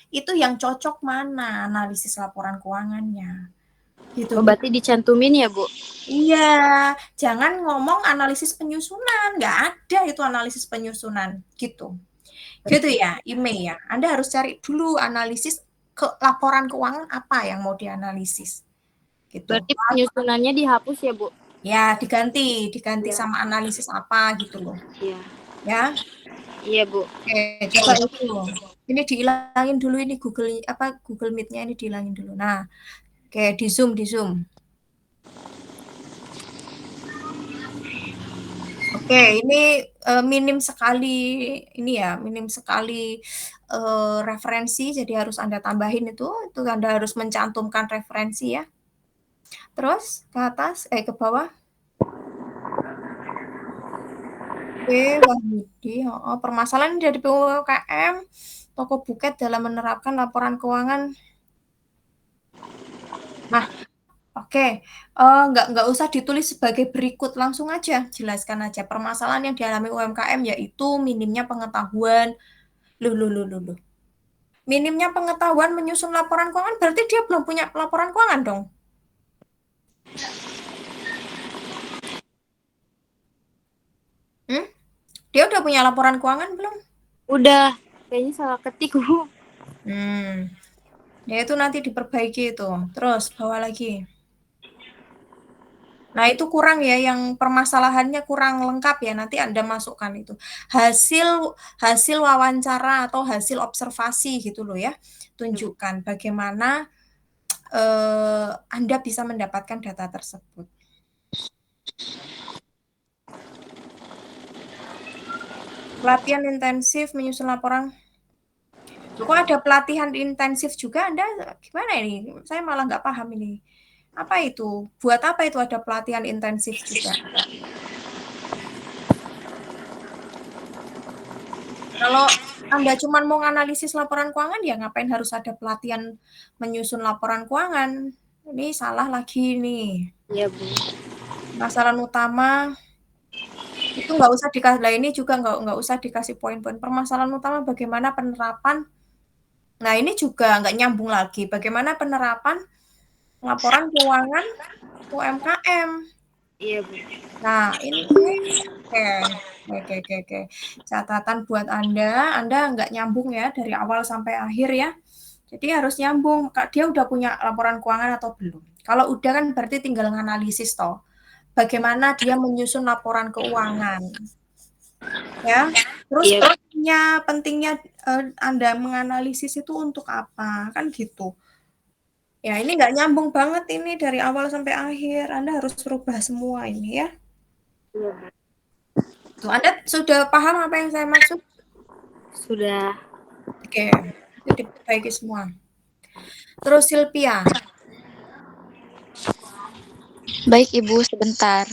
[SPEAKER 1] itu yang cocok mana analisis laporan keuangannya. Gitu.
[SPEAKER 2] Oh, berarti dicantumin ya, Bu?
[SPEAKER 1] Iya, jangan ngomong analisis penyusunan, nggak ada itu analisis penyusunan, gitu. Gitu ya, email ya. Anda harus cari dulu analisis laporan keuangan apa yang mau dianalisis. Gitu.
[SPEAKER 2] Berarti penyusunannya dihapus ya, Bu?
[SPEAKER 1] Ya, diganti sama analisis apa gitu loh.
[SPEAKER 2] Iya.
[SPEAKER 1] Ya.
[SPEAKER 2] Iya, Bu.
[SPEAKER 1] Oke, coba itu. Ini dihilangin dulu ini Google Meet-nya ini dihilangin dulu. Nah, oke, di Zoom. Oke, ini minim sekali referensi, jadi harus Anda tambahin itu Anda harus mencantumkan referensi ya. Terus ke atas, ke bawah. Oke, Wahyudi, permasalahan dari PUMKM, toko buket dalam menerapkan laporan keuangan. Nah, oke, nggak usah ditulis sebagai berikut, langsung aja, jelaskan aja. Permasalahan yang dialami UMKM yaitu minimnya pengetahuan. Loh. Minimnya pengetahuan menyusun laporan keuangan, berarti dia belum punya laporan keuangan dong. Dia udah punya laporan keuangan belum?
[SPEAKER 2] Udah, kayaknya salah ketik, Bu.
[SPEAKER 1] Ya itu nanti diperbaiki itu. Terus, bawah lagi. Nah, itu kurang ya, yang permasalahannya kurang lengkap ya, nanti Anda masukkan itu. Hasil wawancara atau hasil observasi gitu loh ya. Tunjukkan bagaimana Anda bisa mendapatkan data tersebut. Pelatihan intensif menyusun laporan. Kok ada pelatihan intensif juga, Anda gimana ini? Saya malah nggak paham ini. Apa itu? Buat apa itu ada pelatihan intensif juga? Kalau Anda cuma mau analisis laporan keuangan, ya ngapain harus ada pelatihan menyusun laporan keuangan? Ini salah lagi nih.
[SPEAKER 2] Iya, Bu.
[SPEAKER 1] Masalah utama itu nggak usah dikasih, lah ini juga nggak usah dikasih poin-poin. Permasalahan utama bagaimana penerapan. Nah ini juga nggak nyambung lagi. Bagaimana penerapan laporan keuangan UMKM.
[SPEAKER 2] Iya, Bu.
[SPEAKER 1] Nah ini oke. Catatan buat Anda nggak nyambung ya dari awal sampai akhir ya. Jadi harus nyambung, dia udah punya laporan keuangan atau belum. Kalau udah kan berarti tinggal menganalisis toh. Bagaimana dia menyusun laporan keuangan. Ya. Terus pentingnya Anda menganalisis itu untuk apa? Kan gitu. Ya, ini nggak nyambung banget ini dari awal sampai akhir. Anda harus berubah semua ini ya.
[SPEAKER 2] Iya.
[SPEAKER 1] Tuh, Anda sudah paham apa yang saya maksud?
[SPEAKER 2] Sudah.
[SPEAKER 1] Oke, itu diperbaiki semua. Terus Silvia.
[SPEAKER 3] Baik, Ibu, sebentar.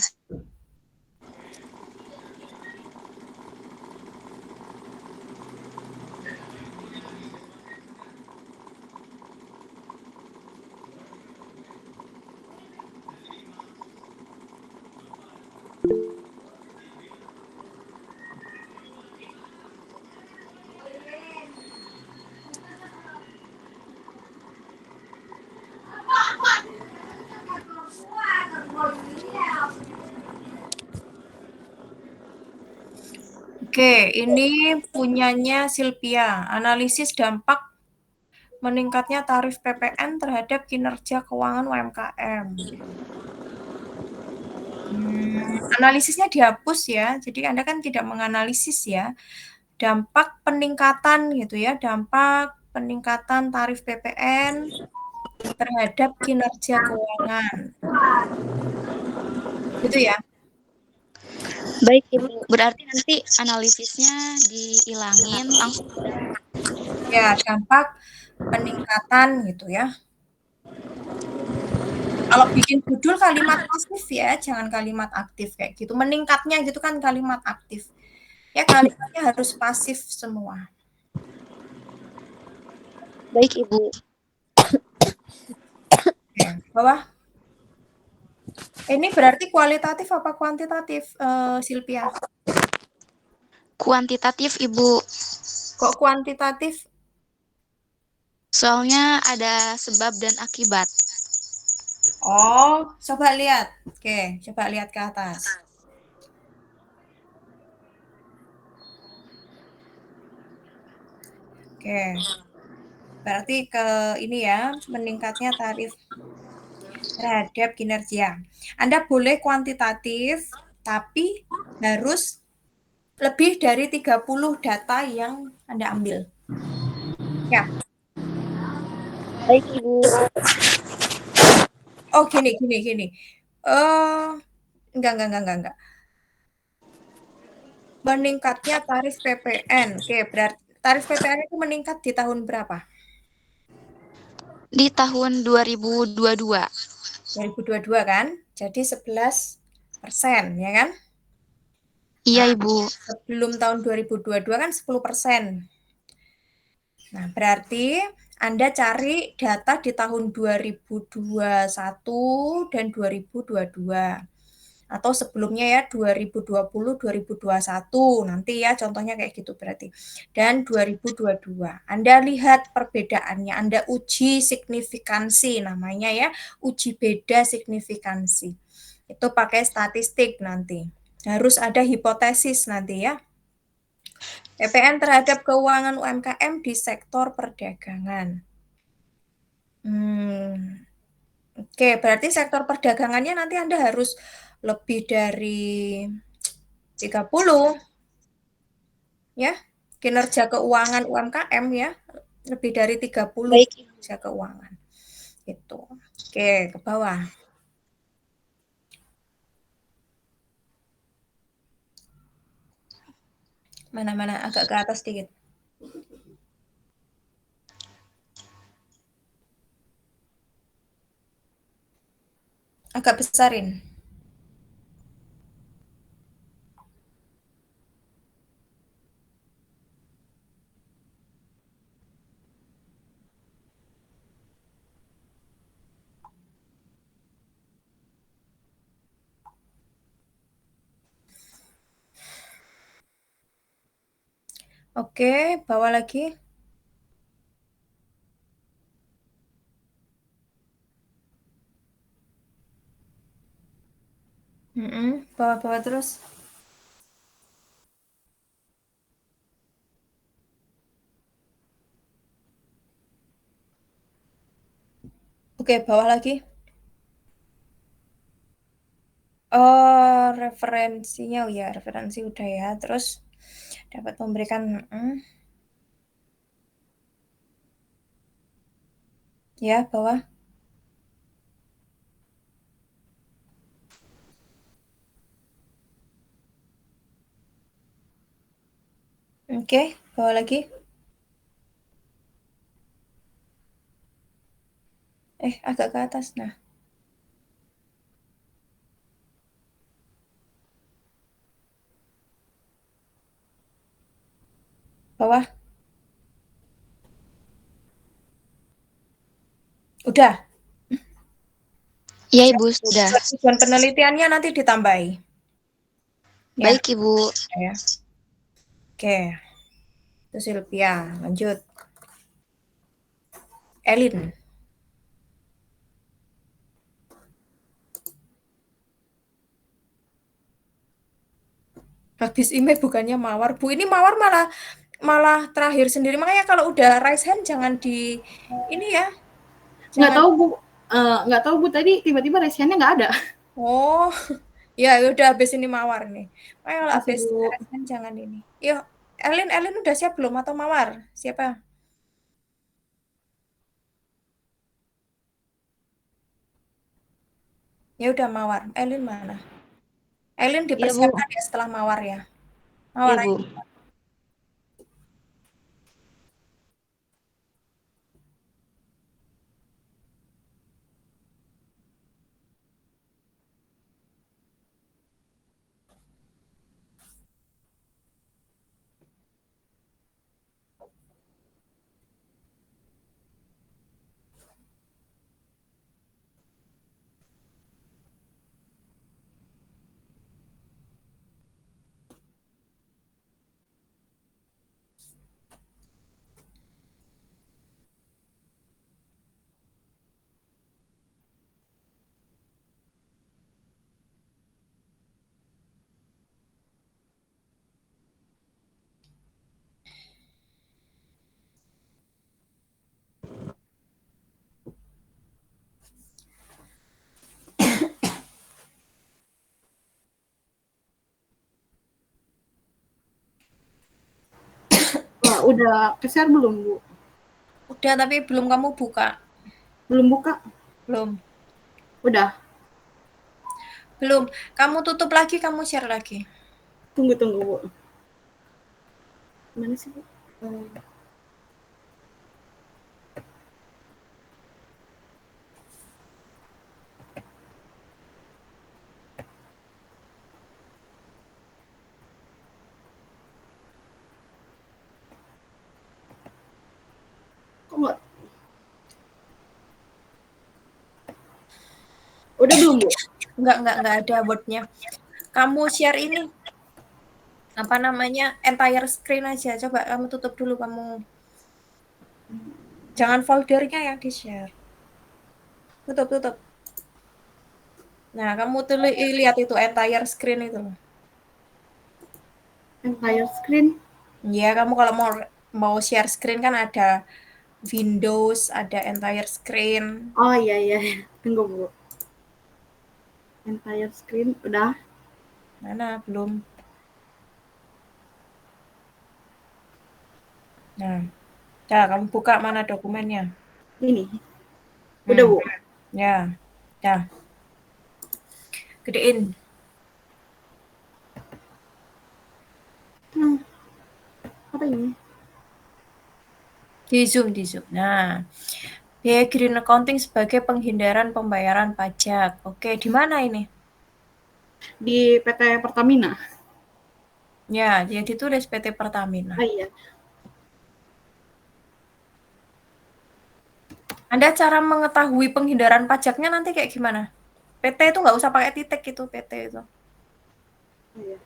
[SPEAKER 1] Oke, ini punyanya Silvia. Analisis dampak meningkatnya tarif PPN terhadap kinerja keuangan UMKM. Analisisnya dihapus ya, jadi Anda kan tidak menganalisis ya. Dampak peningkatan gitu ya, dampak peningkatan tarif PPN terhadap kinerja keuangan. Gitu ya.
[SPEAKER 3] Baik, Ibu. Berarti nanti analisisnya dihilangin langsung.
[SPEAKER 1] Ya, dampak peningkatan gitu ya. Kalau bikin judul kalimat pasif ya, jangan kalimat aktif kayak gitu. Meningkatnya gitu kan kalimat aktif. Ya, kalimatnya harus pasif semua.
[SPEAKER 3] Baik, Ibu.
[SPEAKER 1] Oke, bawah. Ini berarti kualitatif apa kuantitatif, Silvia?
[SPEAKER 3] Kuantitatif, Ibu.
[SPEAKER 1] Kok kuantitatif?
[SPEAKER 3] Soalnya ada sebab dan akibat.
[SPEAKER 1] Oh, coba lihat. Oke, coba lihat ke atas. Oke. Berarti ke ini ya, meningkatnya tarif terhadap kinerja. Anda boleh kuantitatif, tapi harus lebih dari 30 data yang Anda ambil. Ya.
[SPEAKER 3] Baik, Ibu.
[SPEAKER 1] Oh, gini. Enggak. Meningkatnya tarif PPN. Oke, berarti tarif PPN itu meningkat di tahun berapa?
[SPEAKER 3] Di tahun 2022.
[SPEAKER 1] 2022 kan? Jadi 11%, ya kan?
[SPEAKER 3] Iya,
[SPEAKER 1] Nah,
[SPEAKER 3] Ibu.
[SPEAKER 1] sebelum tahun 2022 kan 10%. Nah, berarti Anda cari data di tahun 2021 dan 2022. Atau sebelumnya ya 2020, 2021. Nanti ya contohnya kayak gitu berarti. Dan 2022. Anda lihat perbedaannya, Anda uji signifikansi namanya ya, uji beda signifikansi. Itu pakai statistik nanti. Harus ada hipotesis nanti ya. PPN terhadap keuangan UMKM di sektor perdagangan. Oke, berarti sektor perdagangannya nanti Anda harus lebih dari 30 ya. Kinerja keuangan UMKM ya, lebih dari 30
[SPEAKER 3] Baik, Ibu.
[SPEAKER 1] kinerja keuangan. Itu. Oke, ke bawah. Mana-mana agak ke atas sedikit. Agak besarin. Oke, bawah lagi. Bawah-bawah terus. Oke, bawah lagi. Oh, referensinya oh ya, referensi udah ya. Terus dapat memberikan ya, bawah. Oke, bawa lagi. Agak ke atas. Nah, bawah. Udah.
[SPEAKER 4] Iya, Ibu, sudah.
[SPEAKER 1] Tujuan penelitiannya nanti ditambahi. Ya,
[SPEAKER 4] Baik, Ibu.
[SPEAKER 1] ya. Oke. Itu Sylvia. Lanjut. Elin. Habis email bukannya mawar. Bu, ini mawar malah terakhir sendiri. Makanya kalau udah raise hand jangan di ini ya.
[SPEAKER 5] Nggak
[SPEAKER 1] Jangan.
[SPEAKER 5] tahu Bu, nggak tahu Bu tadi tiba-tiba resiannya nggak ada.
[SPEAKER 1] Oh, ya udah habis ini mawar nih. Makanya kalau
[SPEAKER 5] Makasih
[SPEAKER 1] habis
[SPEAKER 5] Bu.
[SPEAKER 1] raise hand jangan ini. Yuk, Elin udah siap belum atau mawar? Siapa? Ya udah mawar. Elin mana? Elin
[SPEAKER 4] Iya, Bu.
[SPEAKER 1] dipersiapkan ya setelah mawar ya. Mawar
[SPEAKER 4] Iya, Bu.
[SPEAKER 1] aja.
[SPEAKER 5] Wah, udah share belum Bu?
[SPEAKER 1] Udah tapi belum kamu buka.
[SPEAKER 5] Belum buka?
[SPEAKER 1] Belum.
[SPEAKER 5] Udah.
[SPEAKER 1] Belum. Kamu tutup lagi, kamu share lagi.
[SPEAKER 5] Tunggu Bu. Mana sih Bu? Kok nggak? Udah belum Bu?
[SPEAKER 1] Enggak ada wordnya. Kamu share ini. Apa namanya? Entire screen aja. Coba kamu tutup dulu kamu. Jangan foldernya yang di-share. Tutup. Nah, kamu tuh lihat itu entire screen itu.
[SPEAKER 5] Entire screen?
[SPEAKER 1] Ya, kamu kalau mau share screen kan ada Windows, ada entire screen.
[SPEAKER 5] Oh iya. Tunggu Bu. Entire screen udah.
[SPEAKER 1] Mana? Belum. Nah, kamu buka mana dokumennya?
[SPEAKER 5] Ini. Udah Bu.
[SPEAKER 1] Ya. Gedein.
[SPEAKER 5] Apa ini?
[SPEAKER 1] Di zoom. Nah, biaya green accounting sebagai penghindaran pembayaran pajak. Oke, di mana ini?
[SPEAKER 5] Di PT Pertamina.
[SPEAKER 1] Ya, dia ditulis PT Pertamina.
[SPEAKER 5] Oh iya.
[SPEAKER 1] Anda cara mengetahui penghindaran pajaknya nanti kayak gimana? PT itu nggak usah pakai titik itu, PT itu.
[SPEAKER 5] Iya.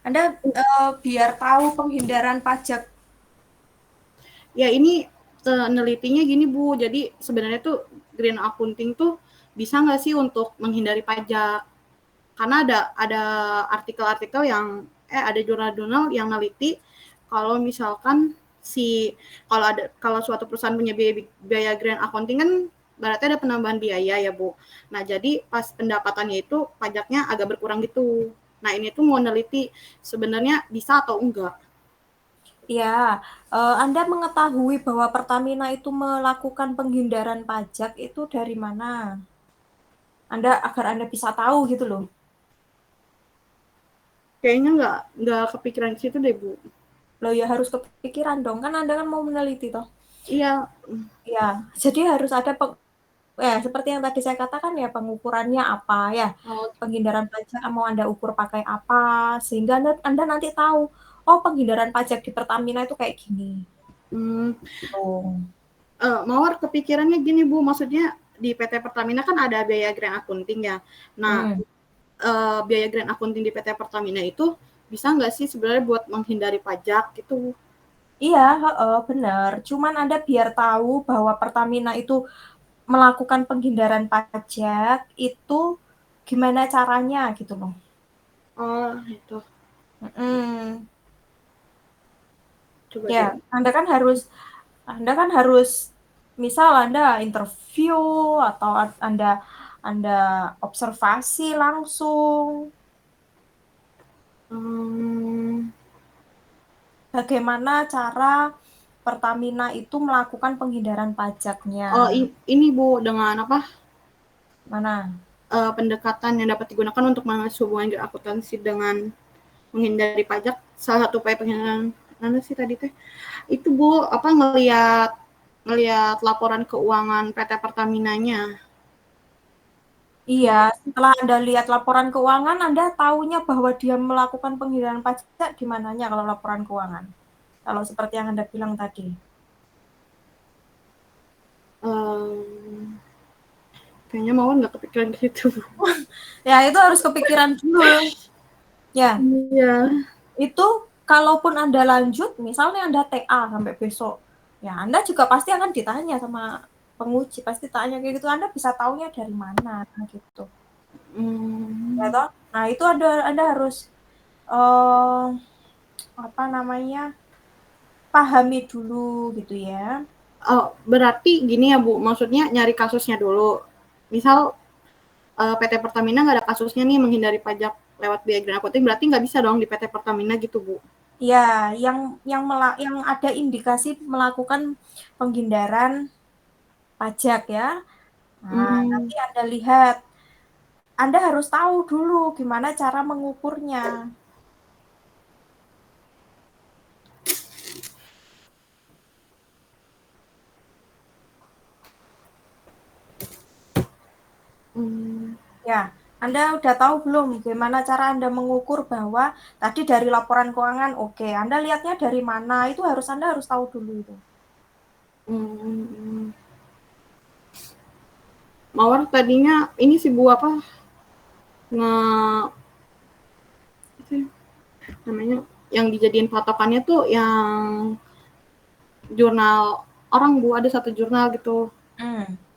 [SPEAKER 1] Anda biar tahu penghindaran pajak.
[SPEAKER 5] Ya ini penelitinya gini Bu, jadi sebenarnya tuh green accounting tuh bisa nggak sih untuk menghindari pajak? Karena ada artikel-artikel yang ada jurnal-jurnal yang neliti kalau misalkan kalau suatu perusahaan punya biaya green accounting kan berarti ada penambahan biaya ya Bu. Nah jadi pas pendapatannya itu pajaknya agak berkurang gitu. Nah ini tuh mau neliti sebenarnya bisa atau enggak.
[SPEAKER 1] Ya, Anda mengetahui bahwa Pertamina itu melakukan penghindaran pajak itu dari mana? Agar Anda bisa tahu gitu loh.
[SPEAKER 5] kayaknya nggak kepikiran ke situ deh, Bu.
[SPEAKER 1] Loh ya harus kepikiran dong, kan Anda kan mau meneliti toh.
[SPEAKER 5] Iya.
[SPEAKER 1] Ya, jadi harus ada seperti yang tadi saya katakan ya, pengukurannya apa ya,
[SPEAKER 5] Oh,
[SPEAKER 1] penghindaran pajak mau Anda ukur pakai apa, sehingga Anda nanti tahu, oh penghindaran pajak di Pertamina itu kayak gini. Oh.
[SPEAKER 5] Mawar kepikirannya gini Bu, maksudnya di PT Pertamina kan ada biaya grand accounting ya. Nah, biaya grand accounting di PT Pertamina itu bisa nggak sih sebenarnya buat menghindari pajak gitu?
[SPEAKER 1] Iya, bener. Cuman Anda biar tahu bahwa Pertamina itu melakukan penghindaran pajak itu gimana caranya gitu loh.
[SPEAKER 5] Oh, itu.
[SPEAKER 1] Mhm.
[SPEAKER 5] Coba
[SPEAKER 1] Ya,
[SPEAKER 5] deh.
[SPEAKER 1] Anda kan harus misal Anda interview atau Anda observasi langsung. Bagaimana cara Pertamina itu melakukan penghindaran pajaknya.
[SPEAKER 5] Oh, ini Bu, dengan apa?
[SPEAKER 1] Mana?
[SPEAKER 5] Pendekatan yang dapat digunakan untuk menghubungkan akuntansi dengan menghindari pajak. Salah satu upaya penghindaran mana sih tadi teh? Itu Bu, apa ngelihat laporan keuangan PT Pertaminanya.
[SPEAKER 1] Iya, setelah Anda lihat laporan keuangan, Anda tahunya bahwa dia melakukan penghindaran pajak di mananya kalau laporan keuangan? Kalau seperti yang Anda bilang tadi.
[SPEAKER 5] Kayaknya Mawar nggak kepikiran ke situ.
[SPEAKER 1] Ya, itu harus kepikiran dulu. Ya,
[SPEAKER 5] Iya.
[SPEAKER 1] itu kalaupun Anda lanjut, misalnya Anda TA sampai besok, ya Anda juga pasti akan ditanya sama penguji, pasti tanya kayak gitu, Anda bisa taunya dari mana gitu. Ya toh? Nah, itu Anda harus apa namanya? Pahami dulu gitu ya.
[SPEAKER 5] Oh, berarti gini ya Bu, maksudnya nyari kasusnya dulu. Misal PT Pertamina nggak ada kasusnya nih menghindari pajak lewat biaya grand accounting, berarti nggak bisa dong di PT Pertamina gitu Bu.
[SPEAKER 1] Ya, yang ada indikasi melakukan penghindaran pajak ya. Nah, nanti Anda lihat, Anda harus tahu dulu gimana cara mengukurnya. Ya, Anda udah tahu belum gimana cara Anda mengukur bahwa tadi dari laporan keuangan, oke, Anda lihatnya dari mana, itu Anda harus tahu dulu itu.
[SPEAKER 5] Mawar tadinya ini sih Bu apa namanya yang dijadiin patokannya tuh yang jurnal orang Bu, ada satu jurnal gitu.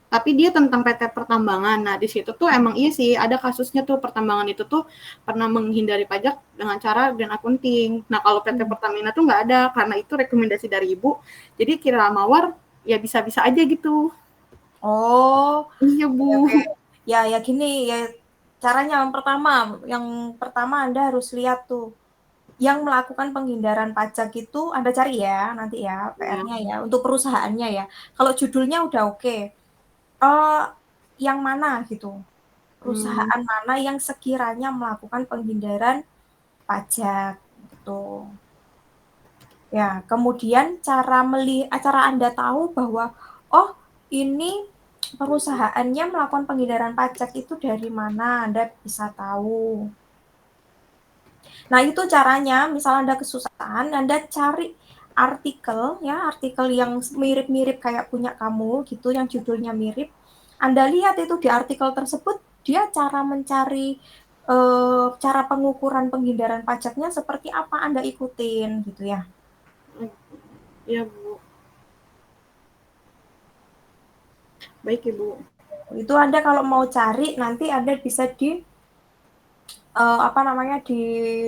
[SPEAKER 5] Tapi dia tentang PT Pertambangan. Nah, di situ tuh emang iya sih ada kasusnya tuh Pertambangan itu tuh pernah menghindari pajak dengan cara grand accounting. Nah, kalau PT Pertamina tuh nggak ada karena itu rekomendasi dari Ibu. Jadi kira Mawar ya bisa-bisa aja gitu.
[SPEAKER 1] Oh,
[SPEAKER 5] iya Bu.
[SPEAKER 1] oke. Ya gini ya, caranya yang pertama Anda harus lihat tuh yang melakukan penghindaran pajak itu Anda cari ya nanti ya PR-nya ya untuk perusahaannya ya. Kalau judulnya udah oke, yang mana gitu, perusahaan mana yang sekiranya melakukan penghindaran pajak gitu. Ya, kemudian cara Anda tahu bahwa, oh ini perusahaannya melakukan penghindaran pajak itu dari mana, Anda bisa tahu. Nah, itu caranya, misal Anda kesusahan, Anda cari artikel yang mirip-mirip kayak punya kamu gitu, yang judulnya mirip. Anda lihat itu di artikel tersebut, dia cara pengukuran penghindaran pajaknya seperti apa, Anda ikutin gitu ya.
[SPEAKER 5] Iya Bu. Baik Ibu.
[SPEAKER 1] Itu Anda kalau mau cari, nanti Anda bisa di di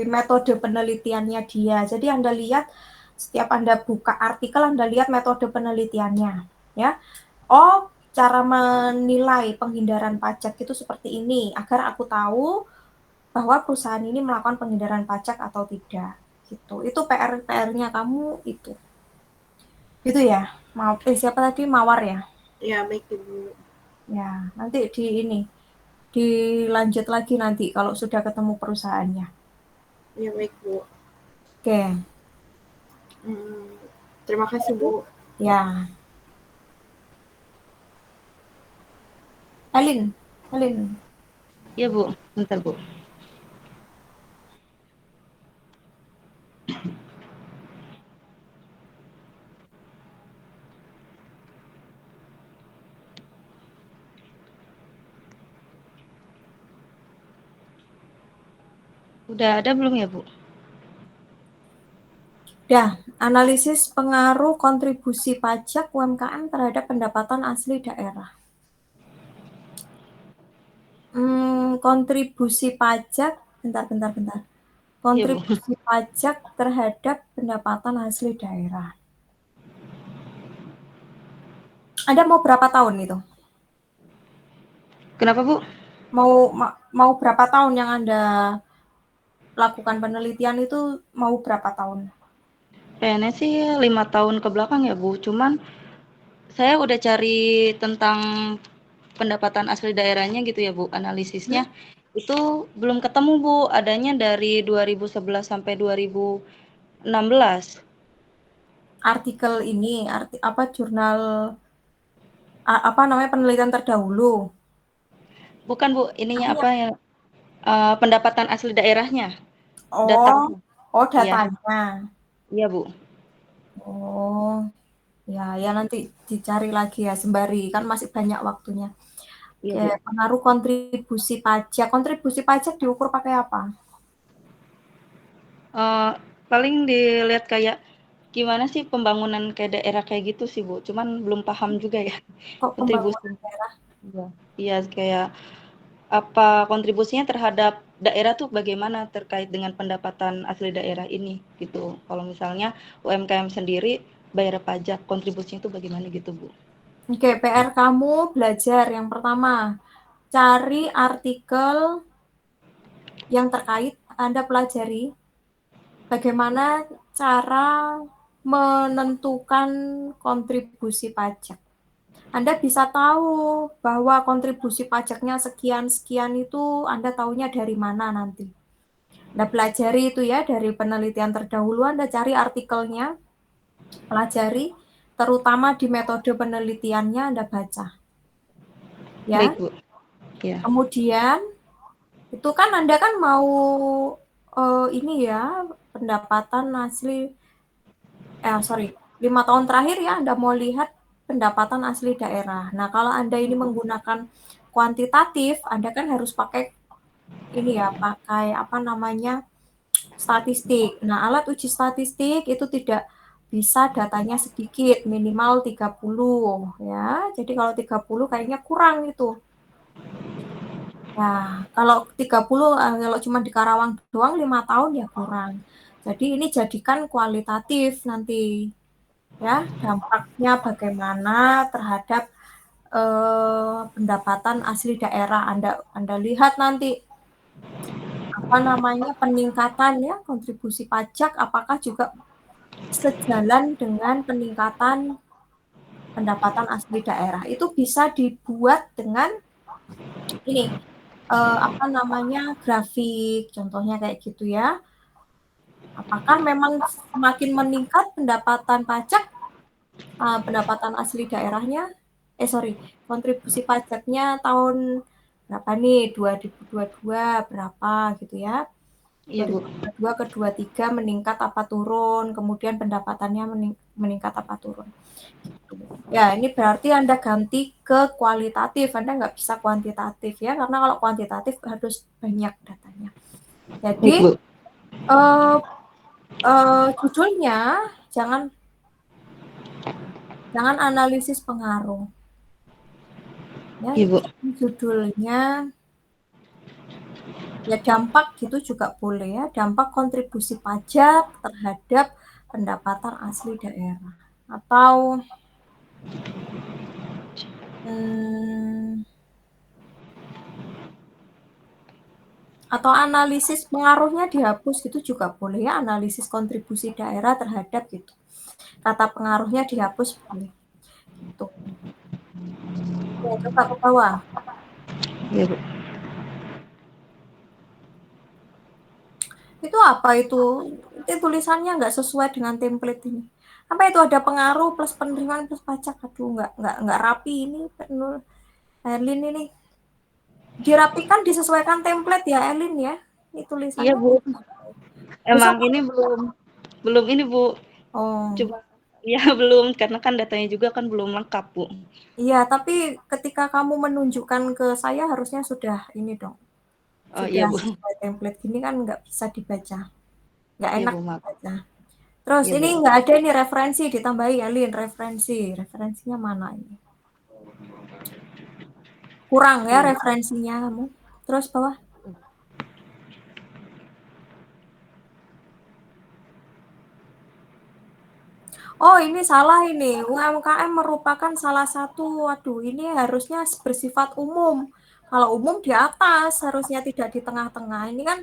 [SPEAKER 1] metode penelitiannya dia. Jadi Anda lihat setiap Anda buka artikel, Anda lihat metode penelitiannya, ya. Oh, cara menilai penghindaran pajak itu seperti ini, agar aku tahu bahwa perusahaan ini melakukan penghindaran pajak atau tidak, gitu. Itu PR-nya kamu itu. Itu ya. Siapa tadi? Mawar ya?
[SPEAKER 5] Ya, baik Ibu.
[SPEAKER 1] Ya, nanti dilanjut lagi nanti kalau sudah ketemu perusahaannya.
[SPEAKER 5] Iya baik Bu.
[SPEAKER 1] Oke.
[SPEAKER 5] Terima kasih Bu.
[SPEAKER 1] Ya, Alin.
[SPEAKER 2] Iya Bu, bentar Bu. Udah ada belum ya Bu?
[SPEAKER 1] Ya, analisis pengaruh kontribusi pajak UMKM terhadap pendapatan asli daerah. Kontribusi pajak, bentar.
[SPEAKER 2] Iya Bu.
[SPEAKER 1] Kontribusi pajak terhadap pendapatan asli daerah. Anda mau berapa tahun itu?
[SPEAKER 2] Kenapa Bu?
[SPEAKER 1] Mau berapa tahun yang Anda lakukan penelitian itu, mau berapa tahun?
[SPEAKER 2] Pengennya sih 5 tahun ke belakang ya Bu, cuman saya udah cari tentang pendapatan asli daerahnya gitu ya Bu, analisisnya. Itu belum ketemu Bu, adanya dari 2011 sampai 2016.
[SPEAKER 1] Artikel ini, jurnal, apa namanya, penelitian terdahulu.
[SPEAKER 2] Bukan Bu, ininya
[SPEAKER 1] Artinya,
[SPEAKER 2] apa ya, pendapatan asli daerahnya,
[SPEAKER 1] oh,
[SPEAKER 2] datanya. Iya,
[SPEAKER 1] datanya.
[SPEAKER 2] iya Bu.
[SPEAKER 1] Oh, ya nanti dicari lagi ya sembari, kan masih banyak waktunya.
[SPEAKER 2] Iya
[SPEAKER 1] Oke,
[SPEAKER 2] Bu.
[SPEAKER 1] pengaruh kontribusi pajak. Kontribusi pajak diukur pakai apa?
[SPEAKER 2] Paling dilihat kayak gimana sih pembangunan kayak daerah kayak gitu sih Bu, cuman belum paham juga ya
[SPEAKER 1] Kok
[SPEAKER 2] kontribusi.
[SPEAKER 1] pembangunan daerah?
[SPEAKER 2] Iya, iya kayak apa kontribusinya terhadap daerah tuh bagaimana terkait dengan pendapatan asli daerah ini gitu. Kalau misalnya UMKM sendiri bayar pajak, kontribusinya itu bagaimana gitu Bu.
[SPEAKER 1] Oke, PR kamu belajar yang pertama, cari artikel yang terkait, Anda pelajari bagaimana cara menentukan kontribusi pajak. Anda bisa tahu bahwa kontribusi pajaknya sekian-sekian itu Anda tahunya dari mana nanti. Anda pelajari itu ya, dari penelitian terdahulu Anda cari artikelnya, pelajari, terutama di metode penelitiannya Anda baca. Ya,
[SPEAKER 2] Baik Bu. Ya.
[SPEAKER 1] kemudian itu kan Anda kan mau ini ya, pendapatan asli, 5 tahun terakhir ya Anda mau lihat pendapatan asli daerah. Nah, kalau Anda ini menggunakan kuantitatif, Anda kan harus pakai ini ya, pakai apa namanya, statistik. Nah, alat uji statistik itu tidak bisa datanya sedikit, minimal 30 ya. Jadi kalau 30 kayaknya kurang itu. Nah, kalau 30, kalau cuma di Karawang doang 5 tahun ya kurang. Jadi ini jadikan kualitatif nanti ya, dampaknya bagaimana terhadap pendapatan asli daerah. Anda lihat nanti apa namanya, peningkatan ya kontribusi pajak apakah juga sejalan dengan peningkatan pendapatan asli daerah. Itu bisa dibuat dengan ini, apa namanya, grafik, contohnya kayak gitu ya. Apakah memang semakin meningkat pendapatan pajak, pendapatan asli daerahnya, kontribusi pajaknya tahun berapa nih, 2022 berapa gitu ya.
[SPEAKER 2] Iya Bu.
[SPEAKER 1] 2022 ke 23 meningkat apa turun, kemudian pendapatannya meningkat apa turun. Gitu. Ya, ini berarti Anda ganti ke kualitatif, Anda nggak bisa kuantitatif ya, karena kalau kuantitatif harus banyak datanya. Jadi,
[SPEAKER 2] Baik Bu.
[SPEAKER 1] eh, judulnya jangan analisis pengaruh. Ya,
[SPEAKER 2] Iya Bu.
[SPEAKER 1] judulnya ya dampak gitu juga boleh ya, dampak kontribusi pajak terhadap pendapatan asli daerah. Atau analisis pengaruhnya dihapus gitu juga boleh ya, analisis kontribusi daerah terhadap gitu. Kata pengaruhnya dihapus boleh. Gitu. Ya, coba ke bawah.
[SPEAKER 2] Iya Bu.
[SPEAKER 1] Itu apa itu? Itu tulisannya nggak sesuai dengan template ini. Apa itu ada pengaruh plus penerimaan plus pajak? Aduh, nggak rapi ini, Elin ini. Dirapikan disesuaikan template ya, Elin ya. Ini
[SPEAKER 4] Iya,
[SPEAKER 1] tulisannya.
[SPEAKER 4] Bu.
[SPEAKER 1] Bisa.
[SPEAKER 4] Emang ini belum ini, Bu.
[SPEAKER 1] Oh,
[SPEAKER 4] Coba ya belum karena kan datanya juga kan belum lengkap, Bu.
[SPEAKER 1] iya, tapi ketika kamu menunjukkan ke saya harusnya sudah ini dong.
[SPEAKER 4] Oh, iya,
[SPEAKER 1] Sudah
[SPEAKER 4] Bu.
[SPEAKER 1] sesuai template gini kan nggak bisa dibaca. Nggak
[SPEAKER 4] Iya,
[SPEAKER 1] enak
[SPEAKER 4] Bu, maaf.
[SPEAKER 1] dibaca. Terus
[SPEAKER 4] Iya,
[SPEAKER 1] ini
[SPEAKER 4] Bu.
[SPEAKER 1] nggak ada ini referensi ditambahi Elin, referensi. Referensinya mana ini? Kurang ya
[SPEAKER 4] Iya, Bu.
[SPEAKER 1] referensinya kamu. Terus bawah. Oh, ini salah ini. UMKM merupakan salah satu, waduh, ini harusnya bersifat umum. Kalau umum di atas, harusnya tidak di tengah-tengah. Ini kan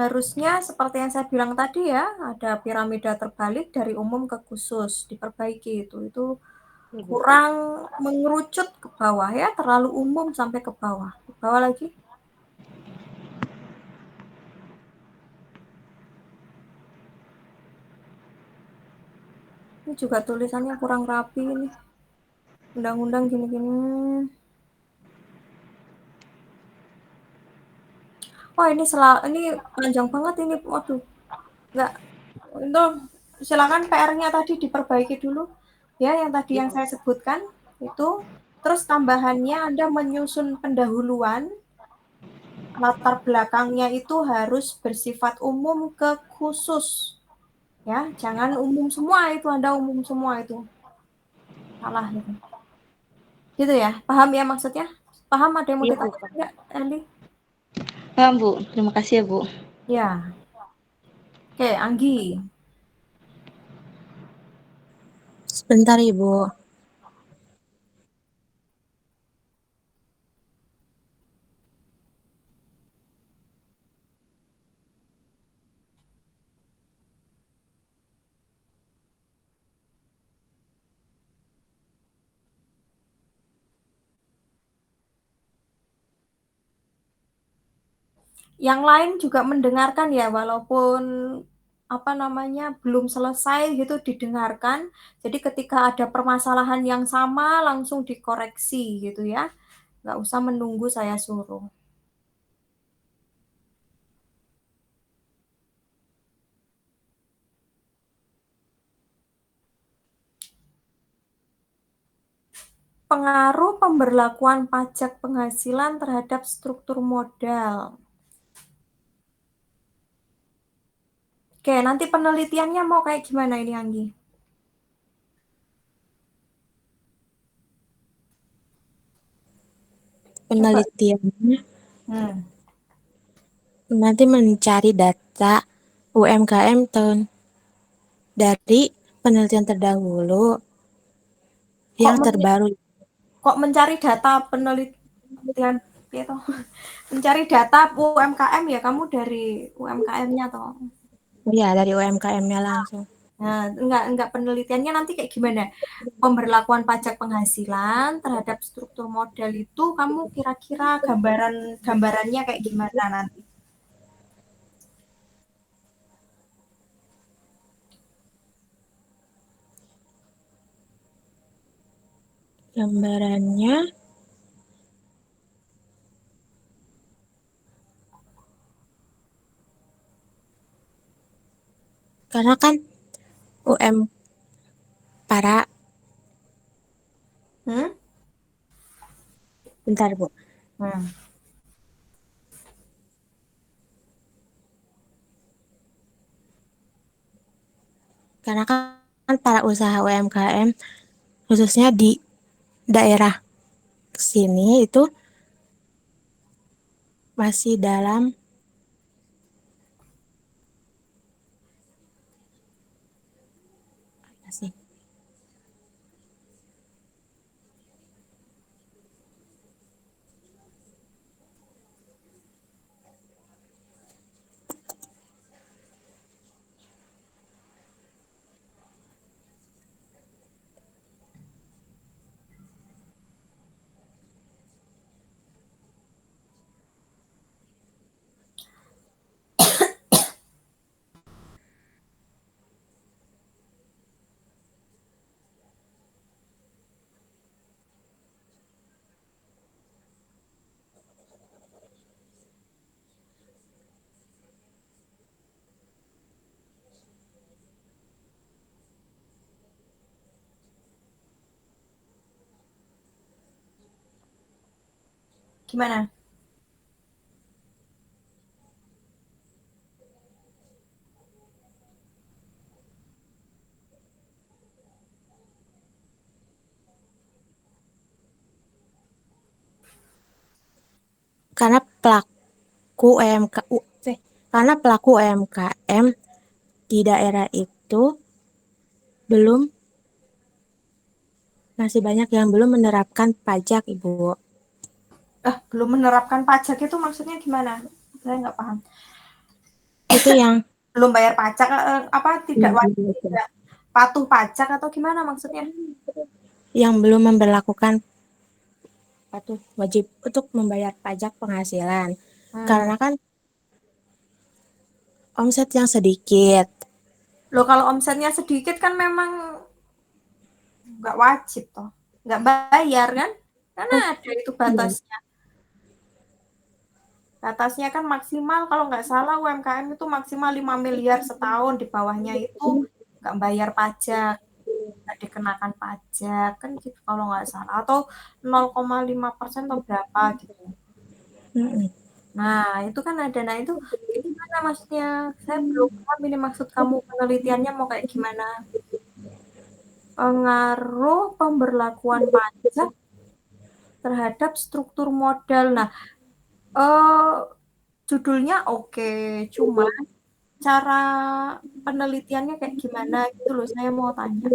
[SPEAKER 1] harusnya seperti yang saya bilang tadi ya, ada piramida terbalik dari umum ke khusus, diperbaiki itu. Itu
[SPEAKER 4] Iya, Bu.
[SPEAKER 1] kurang mengerucut ke bawah ya, terlalu umum sampai ke bawah. Ke bawah lagi. Ini juga tulisannya kurang rapi ini. Undang-undang gini-gini. Wah, ini panjang banget ini. Waduh, nggak. Itu silakan PR-nya tadi diperbaiki dulu. Ya, yang tadi
[SPEAKER 4] Iya,
[SPEAKER 1] yang
[SPEAKER 4] Bu.
[SPEAKER 1] saya sebutkan itu. Terus tambahannya Anda menyusun pendahuluan, latar belakangnya itu harus bersifat umum ke khusus. Ya, jangan umum semua itu, Anda umum semua itu. Salah itu. Gitu ya, paham ya maksudnya? Paham, ada yang mau
[SPEAKER 4] Iya, Bu.
[SPEAKER 1] ditanyakan nggak, Eli?
[SPEAKER 4] Paham, Bu. Terima kasih ya, Bu.
[SPEAKER 1] Ya, oke, Anggi.
[SPEAKER 6] Sebentar, Ibu.
[SPEAKER 1] Yang lain juga mendengarkan ya, walaupun apa namanya belum selesai gitu didengarkan. Jadi ketika ada permasalahan yang sama langsung dikoreksi gitu ya. Nggak usah menunggu saya suruh. Pengaruh pemberlakuan pajak penghasilan terhadap struktur modal. Oke, nanti penelitiannya mau kayak gimana ini, Anggi? Coba.
[SPEAKER 6] Penelitiannya
[SPEAKER 1] Hmm.
[SPEAKER 6] nanti mencari data UMKM tahun dari penelitian terdahulu
[SPEAKER 1] Kok
[SPEAKER 6] yang terbaru.
[SPEAKER 1] kok mencari data penelitian gitu? Mencari data UMKM ya, kamu dari UMKM-nya toh.
[SPEAKER 6] Ya, dari UMKM-nya langsung.
[SPEAKER 1] Nah, enggak penelitiannya nanti kayak gimana? Pemberlakuan pajak penghasilan terhadap struktur modal itu kamu kira-kira gambarannya kayak gimana nanti?
[SPEAKER 6] Gambarannya, karena kan UM para,
[SPEAKER 1] Hmm?
[SPEAKER 6] bentar Bu,
[SPEAKER 1] Hmm.
[SPEAKER 6] karena kan para usaha UMKM khususnya di daerah sini itu masih dalam apa sih?
[SPEAKER 1] Gimana?
[SPEAKER 6] Karena karena pelaku UMKM di daerah itu masih banyak yang belum menerapkan pajak, Ibu.
[SPEAKER 1] Belum menerapkan pajak itu maksudnya gimana? Saya nggak paham.
[SPEAKER 6] Itu yang
[SPEAKER 1] belum bayar pajak, tidak patuh pajak atau gimana maksudnya?
[SPEAKER 6] Yang belum memberlakukan wajib untuk membayar pajak penghasilan. Karena kan omset yang sedikit.
[SPEAKER 1] Loh, kalau omsetnya sedikit kan memang nggak wajib toh, nggak bayar kan? Karena ada itu batasnya. Batasnya kan maksimal, kalau nggak salah UMKM itu maksimal 5 miliar setahun, di bawahnya itu nggak bayar pajak, nggak dikenakan pajak, kan gitu kalau nggak salah. Atau 0,5% atau berapa gitu. Nah, itu kan ada. Nah, itu gimana maksudnya? Saya belum paham ini maksud kamu, penelitiannya mau kayak gimana? Pengaruh pemberlakuan pajak terhadap struktur modal. Nah, judulnya oke, cuma cara penelitiannya kayak gimana gitu loh, saya mau tanya.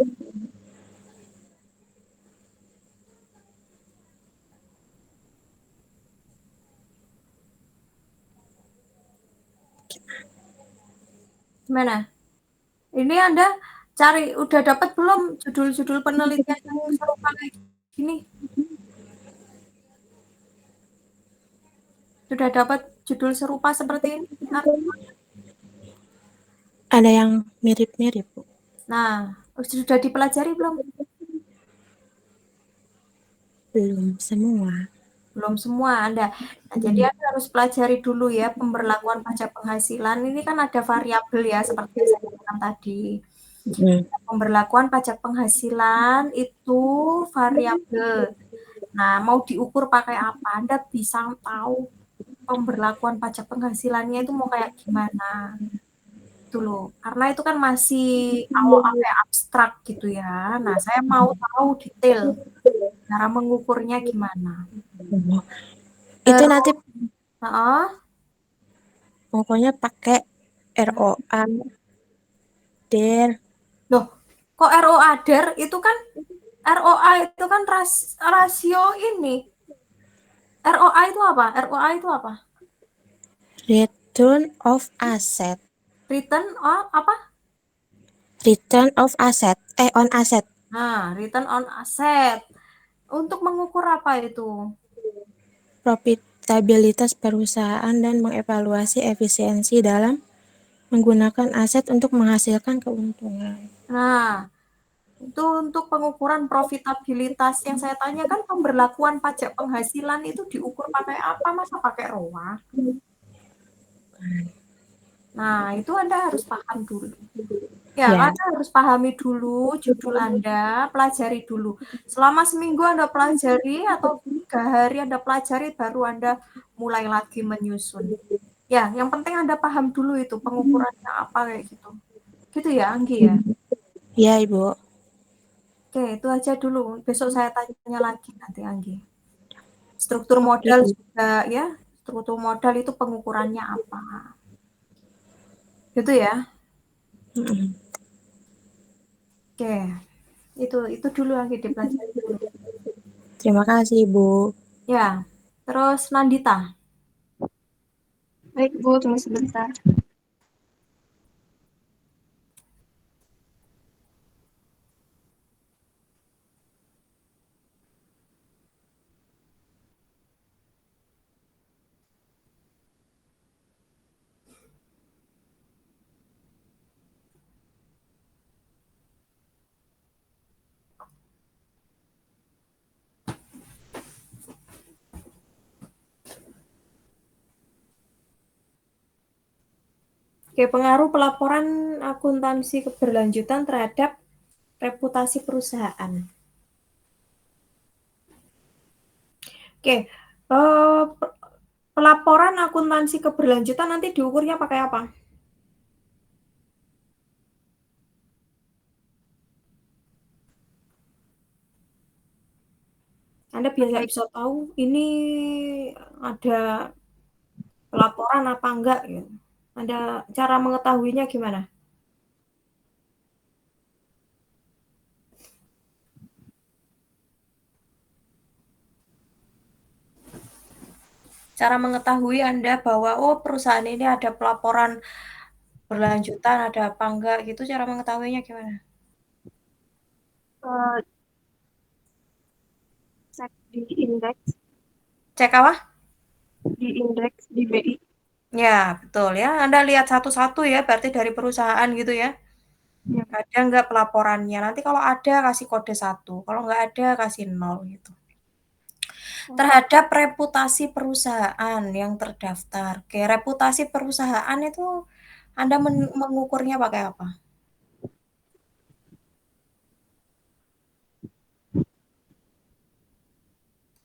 [SPEAKER 1] Gimana? Ini Anda udah dapat belum judul-judul penelitian yang serupa kayak gini? Sudah dapat judul serupa seperti ini?
[SPEAKER 6] Ada yang mirip-mirip, Bu.
[SPEAKER 1] Nah, sudah dipelajari belum?
[SPEAKER 6] Belum semua.
[SPEAKER 1] Belum semua Anda. Nah, jadi Anda harus pelajari dulu ya pemberlakuan pajak penghasilan. Ini kan ada variabel ya, seperti yang saya katakan tadi. Pemberlakuan pajak penghasilan itu variabel. Nah, mau diukur pakai apa? Anda bisa tahu pemberlakuan pajak penghasilannya itu mau kayak gimana. Itu loh. Karena itu kan masih awal-awal abstrak gitu ya. Nah, saya mau tahu detail cara mengukurnya gimana.
[SPEAKER 6] Itu nanti pokoknya pakai ROA, DER.
[SPEAKER 1] Loh, kok ROA DER itu kan rasio ini. ROA itu apa? ROA itu apa?
[SPEAKER 6] Return of Asset.
[SPEAKER 1] Return apa?
[SPEAKER 6] Return of Asset. On asset.
[SPEAKER 1] Nah, return on asset. Untuk mengukur apa itu?
[SPEAKER 6] Profitabilitas perusahaan dan mengevaluasi efisiensi dalam menggunakan aset untuk menghasilkan keuntungan.
[SPEAKER 1] Nah, itu untuk pengukuran profitabilitas. Yang saya tanyakan pemberlakuan pajak penghasilan itu diukur pakai apa? Masa pakai ROA? Nah, itu Anda harus paham dulu. Ya, Anda harus pahami dulu judul Anda, pelajari dulu. Selama seminggu Anda pelajari atau 3 hari Anda pelajari, baru Anda mulai lagi menyusun. Ya, yang penting Anda paham dulu itu pengukurannya apa kayak gitu. Gitu ya, Anggi ya?
[SPEAKER 6] Iya, Ibu.
[SPEAKER 1] Oke, itu aja dulu. Besok saya tanya lagi nanti, Anggi. Struktur modal juga ya. Struktur modal itu pengukurannya apa? Gitu ya. Oke. Itu dulu Anggi dipelajari dulu.
[SPEAKER 6] Terima kasih, Ibu.
[SPEAKER 1] Ya. Terus Nandita.
[SPEAKER 3] Baik, Bu, tunggu sebentar.
[SPEAKER 1] Oke, pengaruh pelaporan akuntansi keberlanjutan terhadap reputasi perusahaan. Oke, Pelaporan akuntansi keberlanjutan nanti diukurnya pakai apa? Anda biar bisa tahu ini ada pelaporan apa enggak gitu. Anda cara mengetahuinya gimana? Cara mengetahui Anda bahwa oh perusahaan ini ada pelaporan berlanjutan, ada apa enggak gitu, cara mengetahuinya gimana?
[SPEAKER 7] Cek di indeks.
[SPEAKER 1] Cek apa?
[SPEAKER 7] Di indeks di BI.
[SPEAKER 1] Ya, betul ya. Anda lihat satu-satu ya, berarti dari perusahaan gitu ya.
[SPEAKER 7] Ya.
[SPEAKER 1] Ada nggak pelaporannya? Nanti kalau ada kasih kode 1, kalau nggak ada kasih 0 gitu. Terhadap reputasi perusahaan yang terdaftar. Oke, reputasi perusahaan itu Anda mengukurnya pakai apa?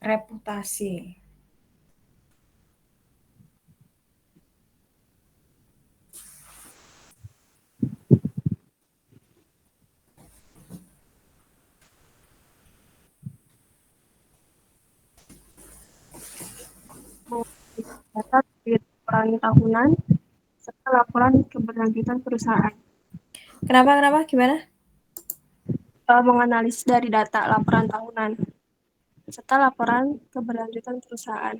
[SPEAKER 1] Reputasi.
[SPEAKER 7] Data laporan tahunan serta laporan keberlanjutan perusahaan.
[SPEAKER 1] Kenapa? Gimana?
[SPEAKER 7] Menganalisis dari data laporan tahunan serta laporan keberlanjutan perusahaan.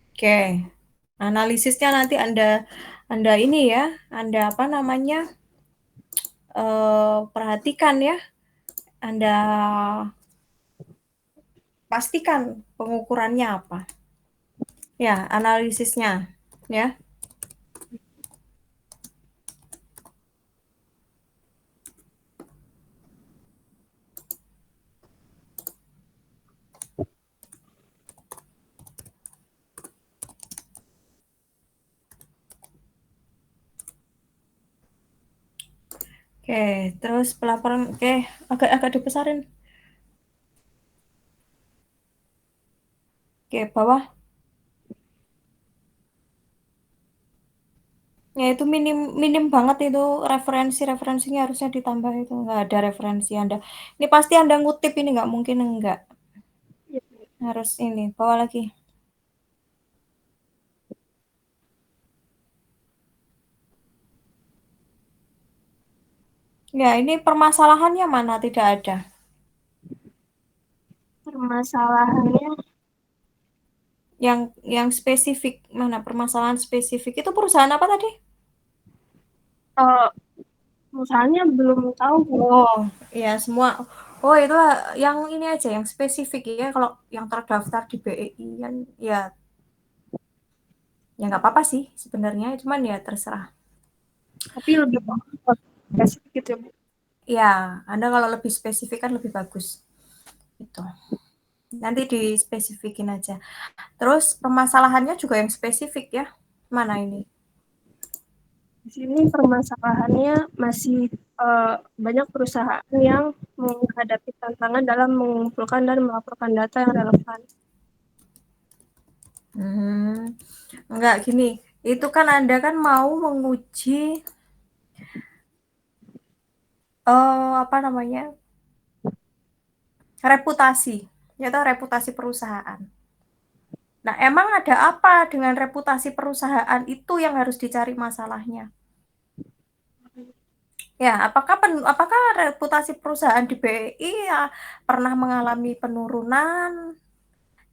[SPEAKER 1] Oke. Analisisnya nanti Anda ini ya, Anda apa namanya? Perhatikan ya. Anda pastikan pengukurannya apa. Ya, analisisnya ya. Oke, terus pelaporan agak dibesarin. Oke, bawah. Ya itu minim banget itu referensinya harusnya ditambah itu, nggak ada referensi Anda. Ini pasti Anda ngutip ini nggak mungkin enggak. Harus ini, bawah lagi. Ya, ini permasalahannya mana tidak ada.
[SPEAKER 7] Permasalahannya
[SPEAKER 1] Yang spesifik mana permasalahan spesifik itu perusahaan apa tadi?
[SPEAKER 7] perusahaannya belum tahu.
[SPEAKER 1] Oh, ya semua. Oh, itu yang ini aja yang spesifik ya. Kalau yang terdaftar di BEI kan ya nggak apa-apa sih sebenarnya, cuman ya terserah.
[SPEAKER 7] Tapi lebih spesifik gitu ya, Bu.
[SPEAKER 1] Ya, Anda kalau lebih spesifik kan lebih bagus. Itu. Nanti dispesifikin aja. Terus permasalahannya juga yang spesifik ya. Mana ini?
[SPEAKER 7] Di sini permasalahannya masih banyak perusahaan yang menghadapi tantangan dalam mengumpulkan dan melaporkan data yang relevan.
[SPEAKER 1] Enggak gini. Itu kan Anda kan mau menguji apa namanya? Reputasi, yaitu reputasi perusahaan. Nah, emang ada apa dengan reputasi perusahaan itu yang harus dicari masalahnya? Ya, apakah reputasi perusahaan di BRI ya pernah mengalami penurunan?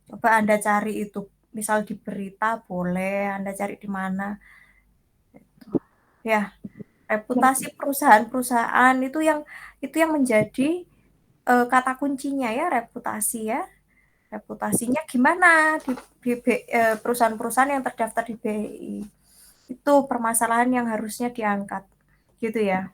[SPEAKER 1] Coba Anda cari itu, misal di berita boleh, Anda cari di mana. Ya, reputasi perusahaan-perusahaan itu yang menjadi kata kuncinya ya, reputasi ya. Reputasinya gimana di perusahaan-perusahaan yang terdaftar di BRI. Itu permasalahan yang harusnya diangkat, gitu ya.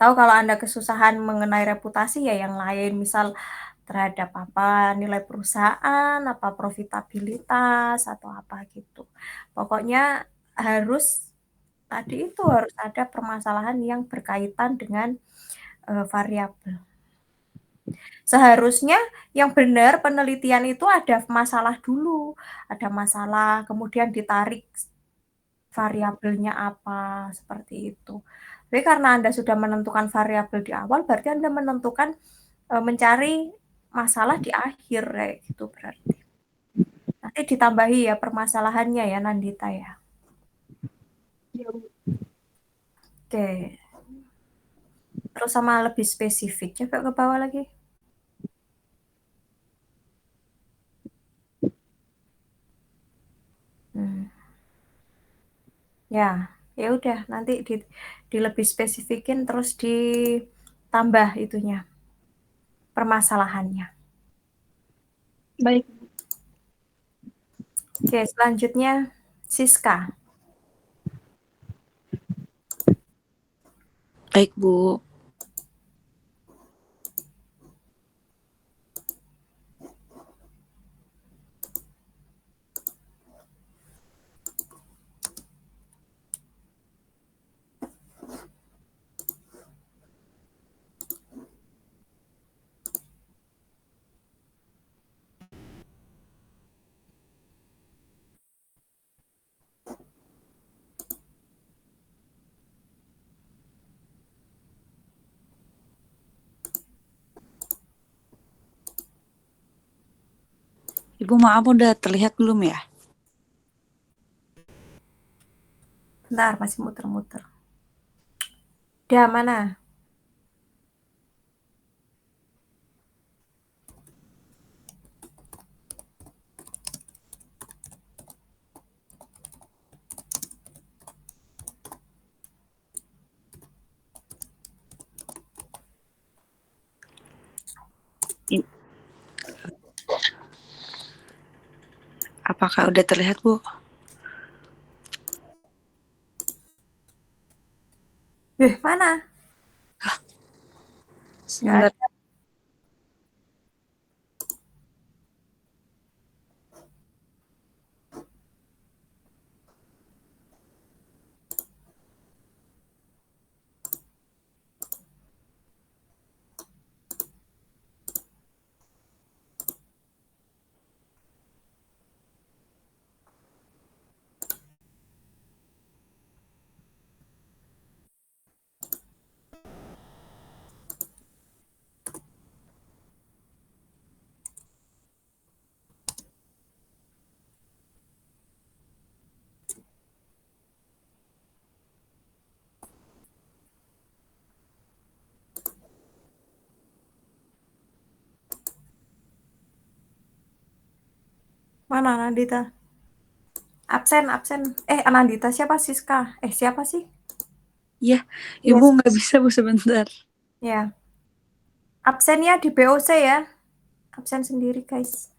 [SPEAKER 1] Tahu kalau Anda kesusahan mengenai reputasi ya yang lain, misal terhadap apa nilai perusahaan, apa profitabilitas atau apa gitu. Pokoknya harus tadi itu harus ada permasalahan yang berkaitan dengan variabel. Seharusnya yang benar penelitian itu ada masalah dulu, ada masalah, kemudian ditarik variabelnya apa, seperti itu. Tapi karena Anda sudah menentukan variabel di awal, berarti Anda menentukan mencari masalah di akhir, kayak gitu berarti. Nanti ditambahi ya permasalahannya ya, Nandita ya.
[SPEAKER 7] Ya, Bu.
[SPEAKER 1] Oke. Terus sama lebih spesifik, coba ke bawah lagi. Ya, ya udah nanti di lebih spesifikin terus ditambah itunya permasalahannya.
[SPEAKER 7] Baik.
[SPEAKER 1] Oke, selanjutnya Siska.
[SPEAKER 4] Baik, Bu. Ibu maaf udah terlihat belum ya?
[SPEAKER 1] Bentar, masih muter-muter. Udah mana?
[SPEAKER 4] Apakah udah terlihat, Bu?
[SPEAKER 1] Mana?
[SPEAKER 4] Sebentar.
[SPEAKER 1] Mana Nandita? Absen. Nandita siapa? Siska. Siapa sih?
[SPEAKER 4] Ya, Ibu
[SPEAKER 1] Yes.
[SPEAKER 4] nggak bisa, Bu, sebentar.
[SPEAKER 1] Ya. Absennya di BOC ya. Absen sendiri, guys.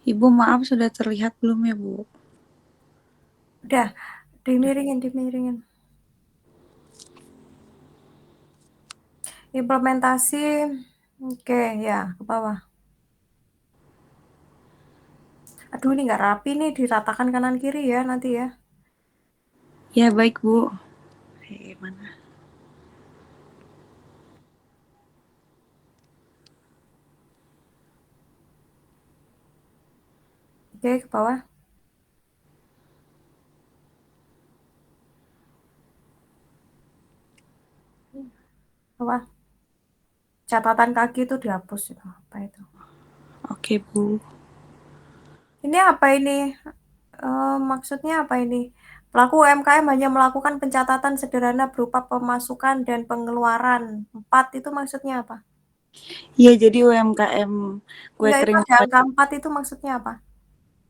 [SPEAKER 4] Ibu maaf sudah terlihat belum ya, Bu?
[SPEAKER 1] Udah, dimiringin. Implementasi, oke ya, ke bawah. Aduh, ini nggak rapi nih, diratakan kanan kiri ya nanti ya.
[SPEAKER 4] Ya, baik, Bu. Mana?
[SPEAKER 1] Oke, ke bawah. Bawah. Catatan kaki itu dihapus itu. Apa itu?
[SPEAKER 4] Oke, Bu.
[SPEAKER 1] Ini apa ini? Maksudnya apa ini? Pelaku UMKM hanya melakukan pencatatan sederhana berupa pemasukan dan pengeluaran. 4 itu maksudnya apa?
[SPEAKER 4] Iya, jadi UMKM kue
[SPEAKER 1] Enggak, itu
[SPEAKER 4] kering.
[SPEAKER 1] ada angka 4 itu maksudnya apa?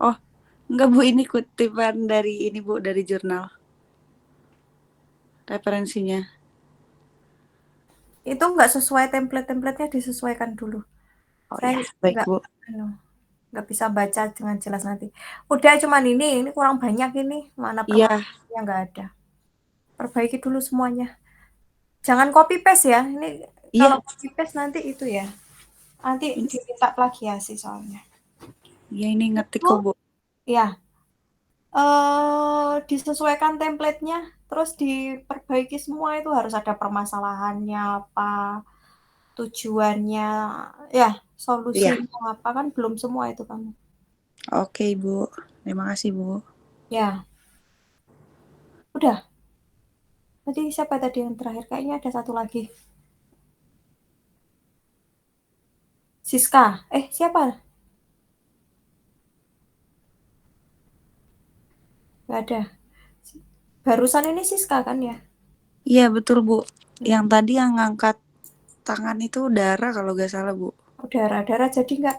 [SPEAKER 4] Oh, enggak, Bu, ini kutipan dari ini, Bu, dari jurnal. Referensinya.
[SPEAKER 1] Itu nggak sesuai template-templatenya disesuaikan dulu.
[SPEAKER 4] Oh
[SPEAKER 1] Saya
[SPEAKER 4] ya, baik
[SPEAKER 1] nggak
[SPEAKER 4] Bu.
[SPEAKER 1] anu, nggak bisa baca dengan jelas nanti. Udah cuman ini kurang banyak ini, mana
[SPEAKER 4] Iya,
[SPEAKER 1] permasalahannya nggak ada. Perbaiki dulu semuanya. Jangan copy paste ya. Ini kalau
[SPEAKER 4] iya,
[SPEAKER 1] copy paste nanti itu ya. Nanti
[SPEAKER 4] ini,
[SPEAKER 1] diminta plagiasi soalnya.
[SPEAKER 4] iya ini ngetik
[SPEAKER 1] Itu
[SPEAKER 4] kok Bu.
[SPEAKER 1] ya disesuaikan template-nya, terus diperbaiki semua itu harus ada permasalahannya apa, tujuannya, ya
[SPEAKER 4] Iya,
[SPEAKER 1] solusinya apa kan belum semua itu kamu.
[SPEAKER 4] oke Bu. Terima kasih Bu.
[SPEAKER 1] Ya, udah. Tadi siapa tadi yang terakhir? Kayaknya ada satu lagi. Siska. Siapa? Gak ada. Barusan ini Siska kan ya?
[SPEAKER 4] Iya betul Bu. Yang tadi yang ngangkat tangan itu Dara kalau gak salah Bu.
[SPEAKER 1] Darah-darah jadi nggak?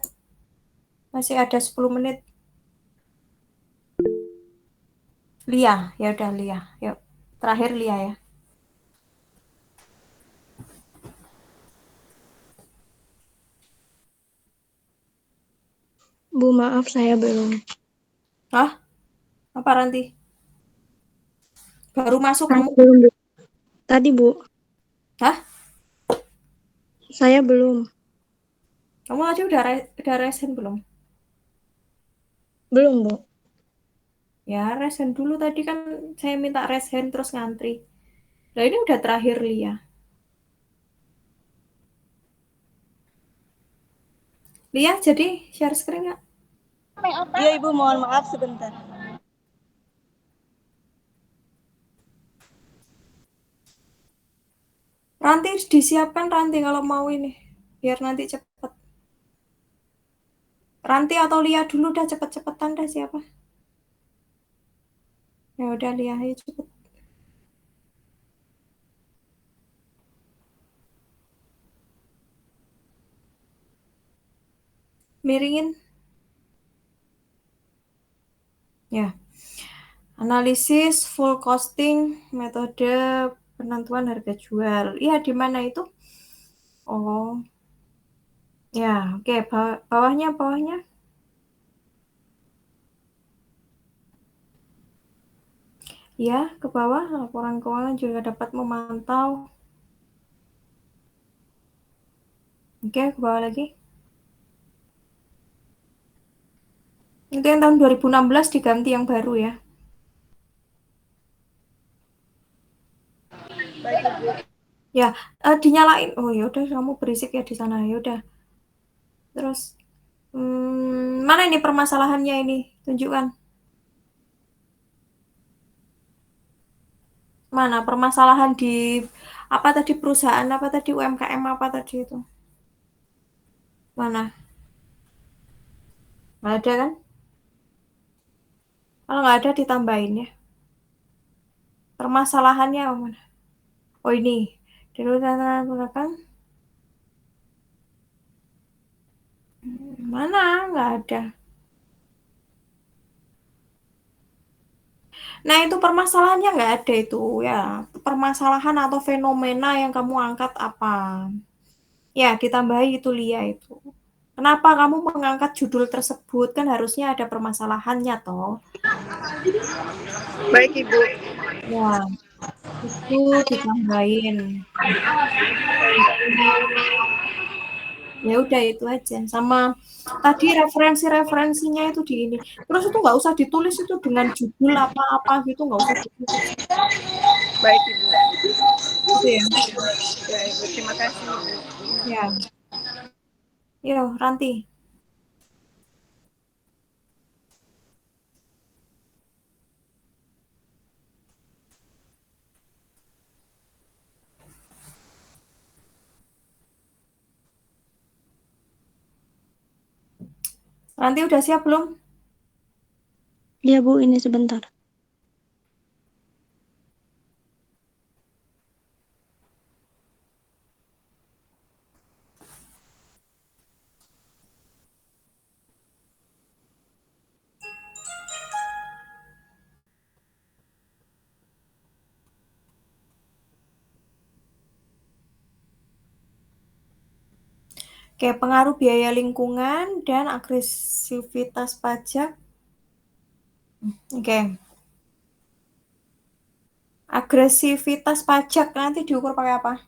[SPEAKER 1] Masih ada 10 menit. Lia, ya udah Lia. Yuk, terakhir Lia ya.
[SPEAKER 7] Bu, maaf saya belum.
[SPEAKER 1] Hah? Apa Ranti? Baru masuk
[SPEAKER 7] Saya
[SPEAKER 1] kamu?
[SPEAKER 7] belum, Bu. Tadi, Bu.
[SPEAKER 1] Hah?
[SPEAKER 7] Saya belum.
[SPEAKER 1] Kamu tadi udah resen belum?
[SPEAKER 7] Belum, Bu.
[SPEAKER 1] Ya, resen dulu tadi kan saya minta resen terus ngantri. Nah, ini udah terakhir Lia. Lia, jadi share screen nggak?
[SPEAKER 4] Iya Ibu, mohon maaf sebentar.
[SPEAKER 1] Ranti disiapkan Ranti kalau mau ini. Biar nanti cepet. Ranti atau Lia dulu dah cepet-cepetan dah siapa? Ya udah Lia ayo cepet. Miringin. Ya. Analisis full costing metode penentuan harga jual. Iya, di mana itu? Oh. Ya, oke. Bawahnya. Ya, ke bawah laporan keuangan juga dapat memantau. Oke, ke bawah lagi. Itu yang tahun 2016 diganti yang baru ya. Ya, dinyalain. Oh ya udah kamu berisik ya di sana. Ya udah. Terus mana ini permasalahannya ini? Tunjukkan. Mana permasalahan di apa tadi perusahaan apa tadi UMKM apa tadi itu? Mana? Nggak ada kan? Kalau nggak ada ditambahin ya. Permasalahannya mana? Oh ini. Dulu belakang. Mana? Nggak ada. Nah itu permasalahannya nggak ada itu ya. Permasalahan atau fenomena yang kamu angkat apa? Ya ditambahi itu Lia itu. Kenapa kamu mengangkat judul tersebut? Kan harusnya ada permasalahannya toh.
[SPEAKER 4] Baik Ibu.
[SPEAKER 1] Ya, itu ditambahin. Ya udah itu aja. Sama tadi referensinya itu di ini. Terus itu nggak usah ditulis itu dengan judul apa-apa gitu, nggak usah ditulis.
[SPEAKER 4] Baik Ibu.
[SPEAKER 1] Gitu ya.
[SPEAKER 4] Ya Ibu, terima kasih Ibu.
[SPEAKER 1] Ya. Yo, Ranti. Ranti udah siap belum?
[SPEAKER 7] Iya, Bu, ini sebentar.
[SPEAKER 1] Oke, pengaruh biaya lingkungan dan agresivitas pajak. Oke. Agresivitas pajak nanti diukur pakai apa?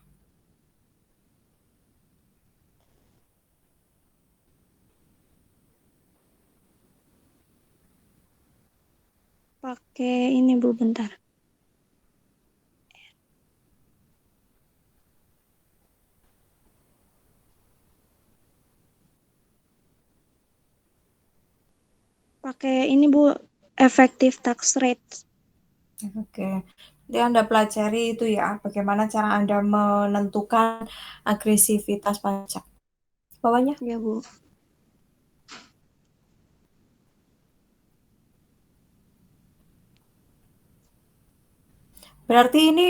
[SPEAKER 8] Pakai ini Bu, bentar. Pakai ini Bu, effective tax rate.
[SPEAKER 1] Oke. Jadi Anda pelajari itu ya, bagaimana cara Anda menentukan agresivitas pajak. Bawahnya?
[SPEAKER 8] Ya Bu.
[SPEAKER 1] Berarti ini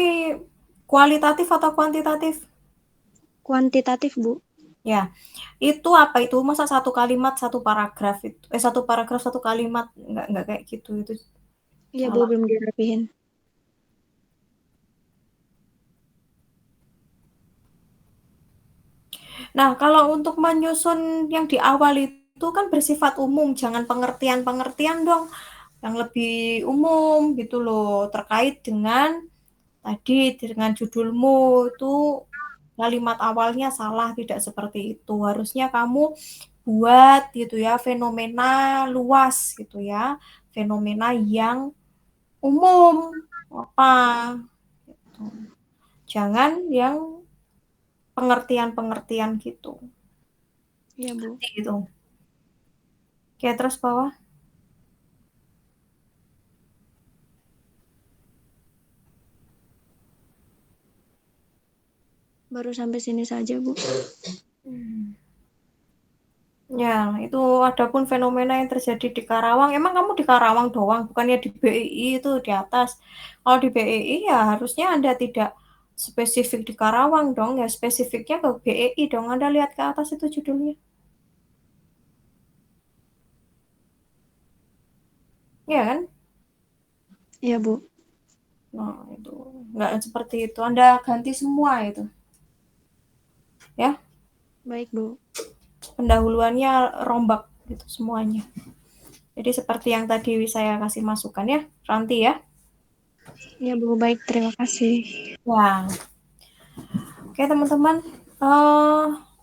[SPEAKER 1] kualitatif atau kuantitatif?
[SPEAKER 8] Kuantitatif Bu.
[SPEAKER 1] Ya, itu apa itu? Masa satu kalimat satu paragraf itu? Satu paragraf satu kalimat nggak kayak gitu itu.
[SPEAKER 8] Iya Bu, belum dirapihin.
[SPEAKER 1] Nah, kalau untuk menyusun yang di awal itu kan bersifat umum, jangan pengertian-pengertian dong, yang lebih umum gitu loh, terkait dengan tadi dengan judulmu itu kalimat awalnya salah, tidak seperti itu. Harusnya kamu buat gitu ya, fenomena luas gitu ya, fenomena yang umum apa gitu. Jangan yang pengertian-pengertian gitu.
[SPEAKER 8] Iya Bu.
[SPEAKER 1] Gitu. Oke, terus bawah.
[SPEAKER 8] Baru sampai sini saja Bu.
[SPEAKER 1] Ya, itu adapun fenomena yang terjadi di Karawang, emang kamu di Karawang doang, bukannya di BII itu di atas. Kalau di BII ya harusnya Anda tidak spesifik di Karawang dong, ya spesifiknya ke BII dong. Anda lihat ke atas itu judulnya. Iya kan?
[SPEAKER 8] Iya Bu.
[SPEAKER 1] Nah, itu nggak seperti itu. Anda ganti semua itu. Ya,
[SPEAKER 8] Baik Bu.
[SPEAKER 1] pendahuluannya rombak gitu semuanya. Jadi seperti yang tadi saya kasih masukan ya, Ranti ya.
[SPEAKER 8] Iya Bu, baik, terima kasih.
[SPEAKER 1] Ya. Oke teman-teman,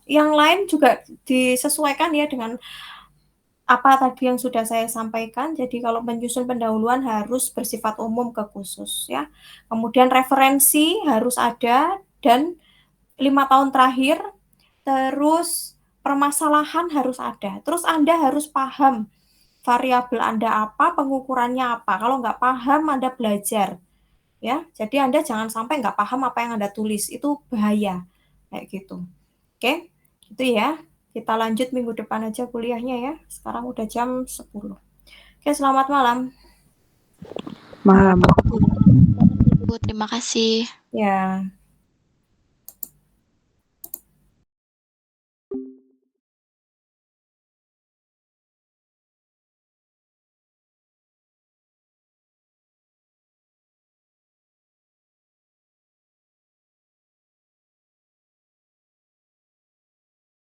[SPEAKER 1] yang lain juga disesuaikan ya dengan apa tadi yang sudah saya sampaikan. Jadi kalau menyusun pendahuluan harus bersifat umum ke khusus ya. Kemudian referensi harus ada dan 5 tahun terakhir, terus permasalahan harus ada. Terus Anda harus paham variabel Anda apa, pengukurannya apa. Kalau nggak paham Anda belajar ya. Jadi Anda jangan sampai nggak paham apa yang Anda tulis, itu bahaya kayak gitu. Oke, gitu ya. Kita lanjut minggu depan aja kuliahnya ya. Sekarang udah jam 10. Oke, selamat malam.
[SPEAKER 4] Malam.
[SPEAKER 3] Bu, terima kasih.
[SPEAKER 1] Ya.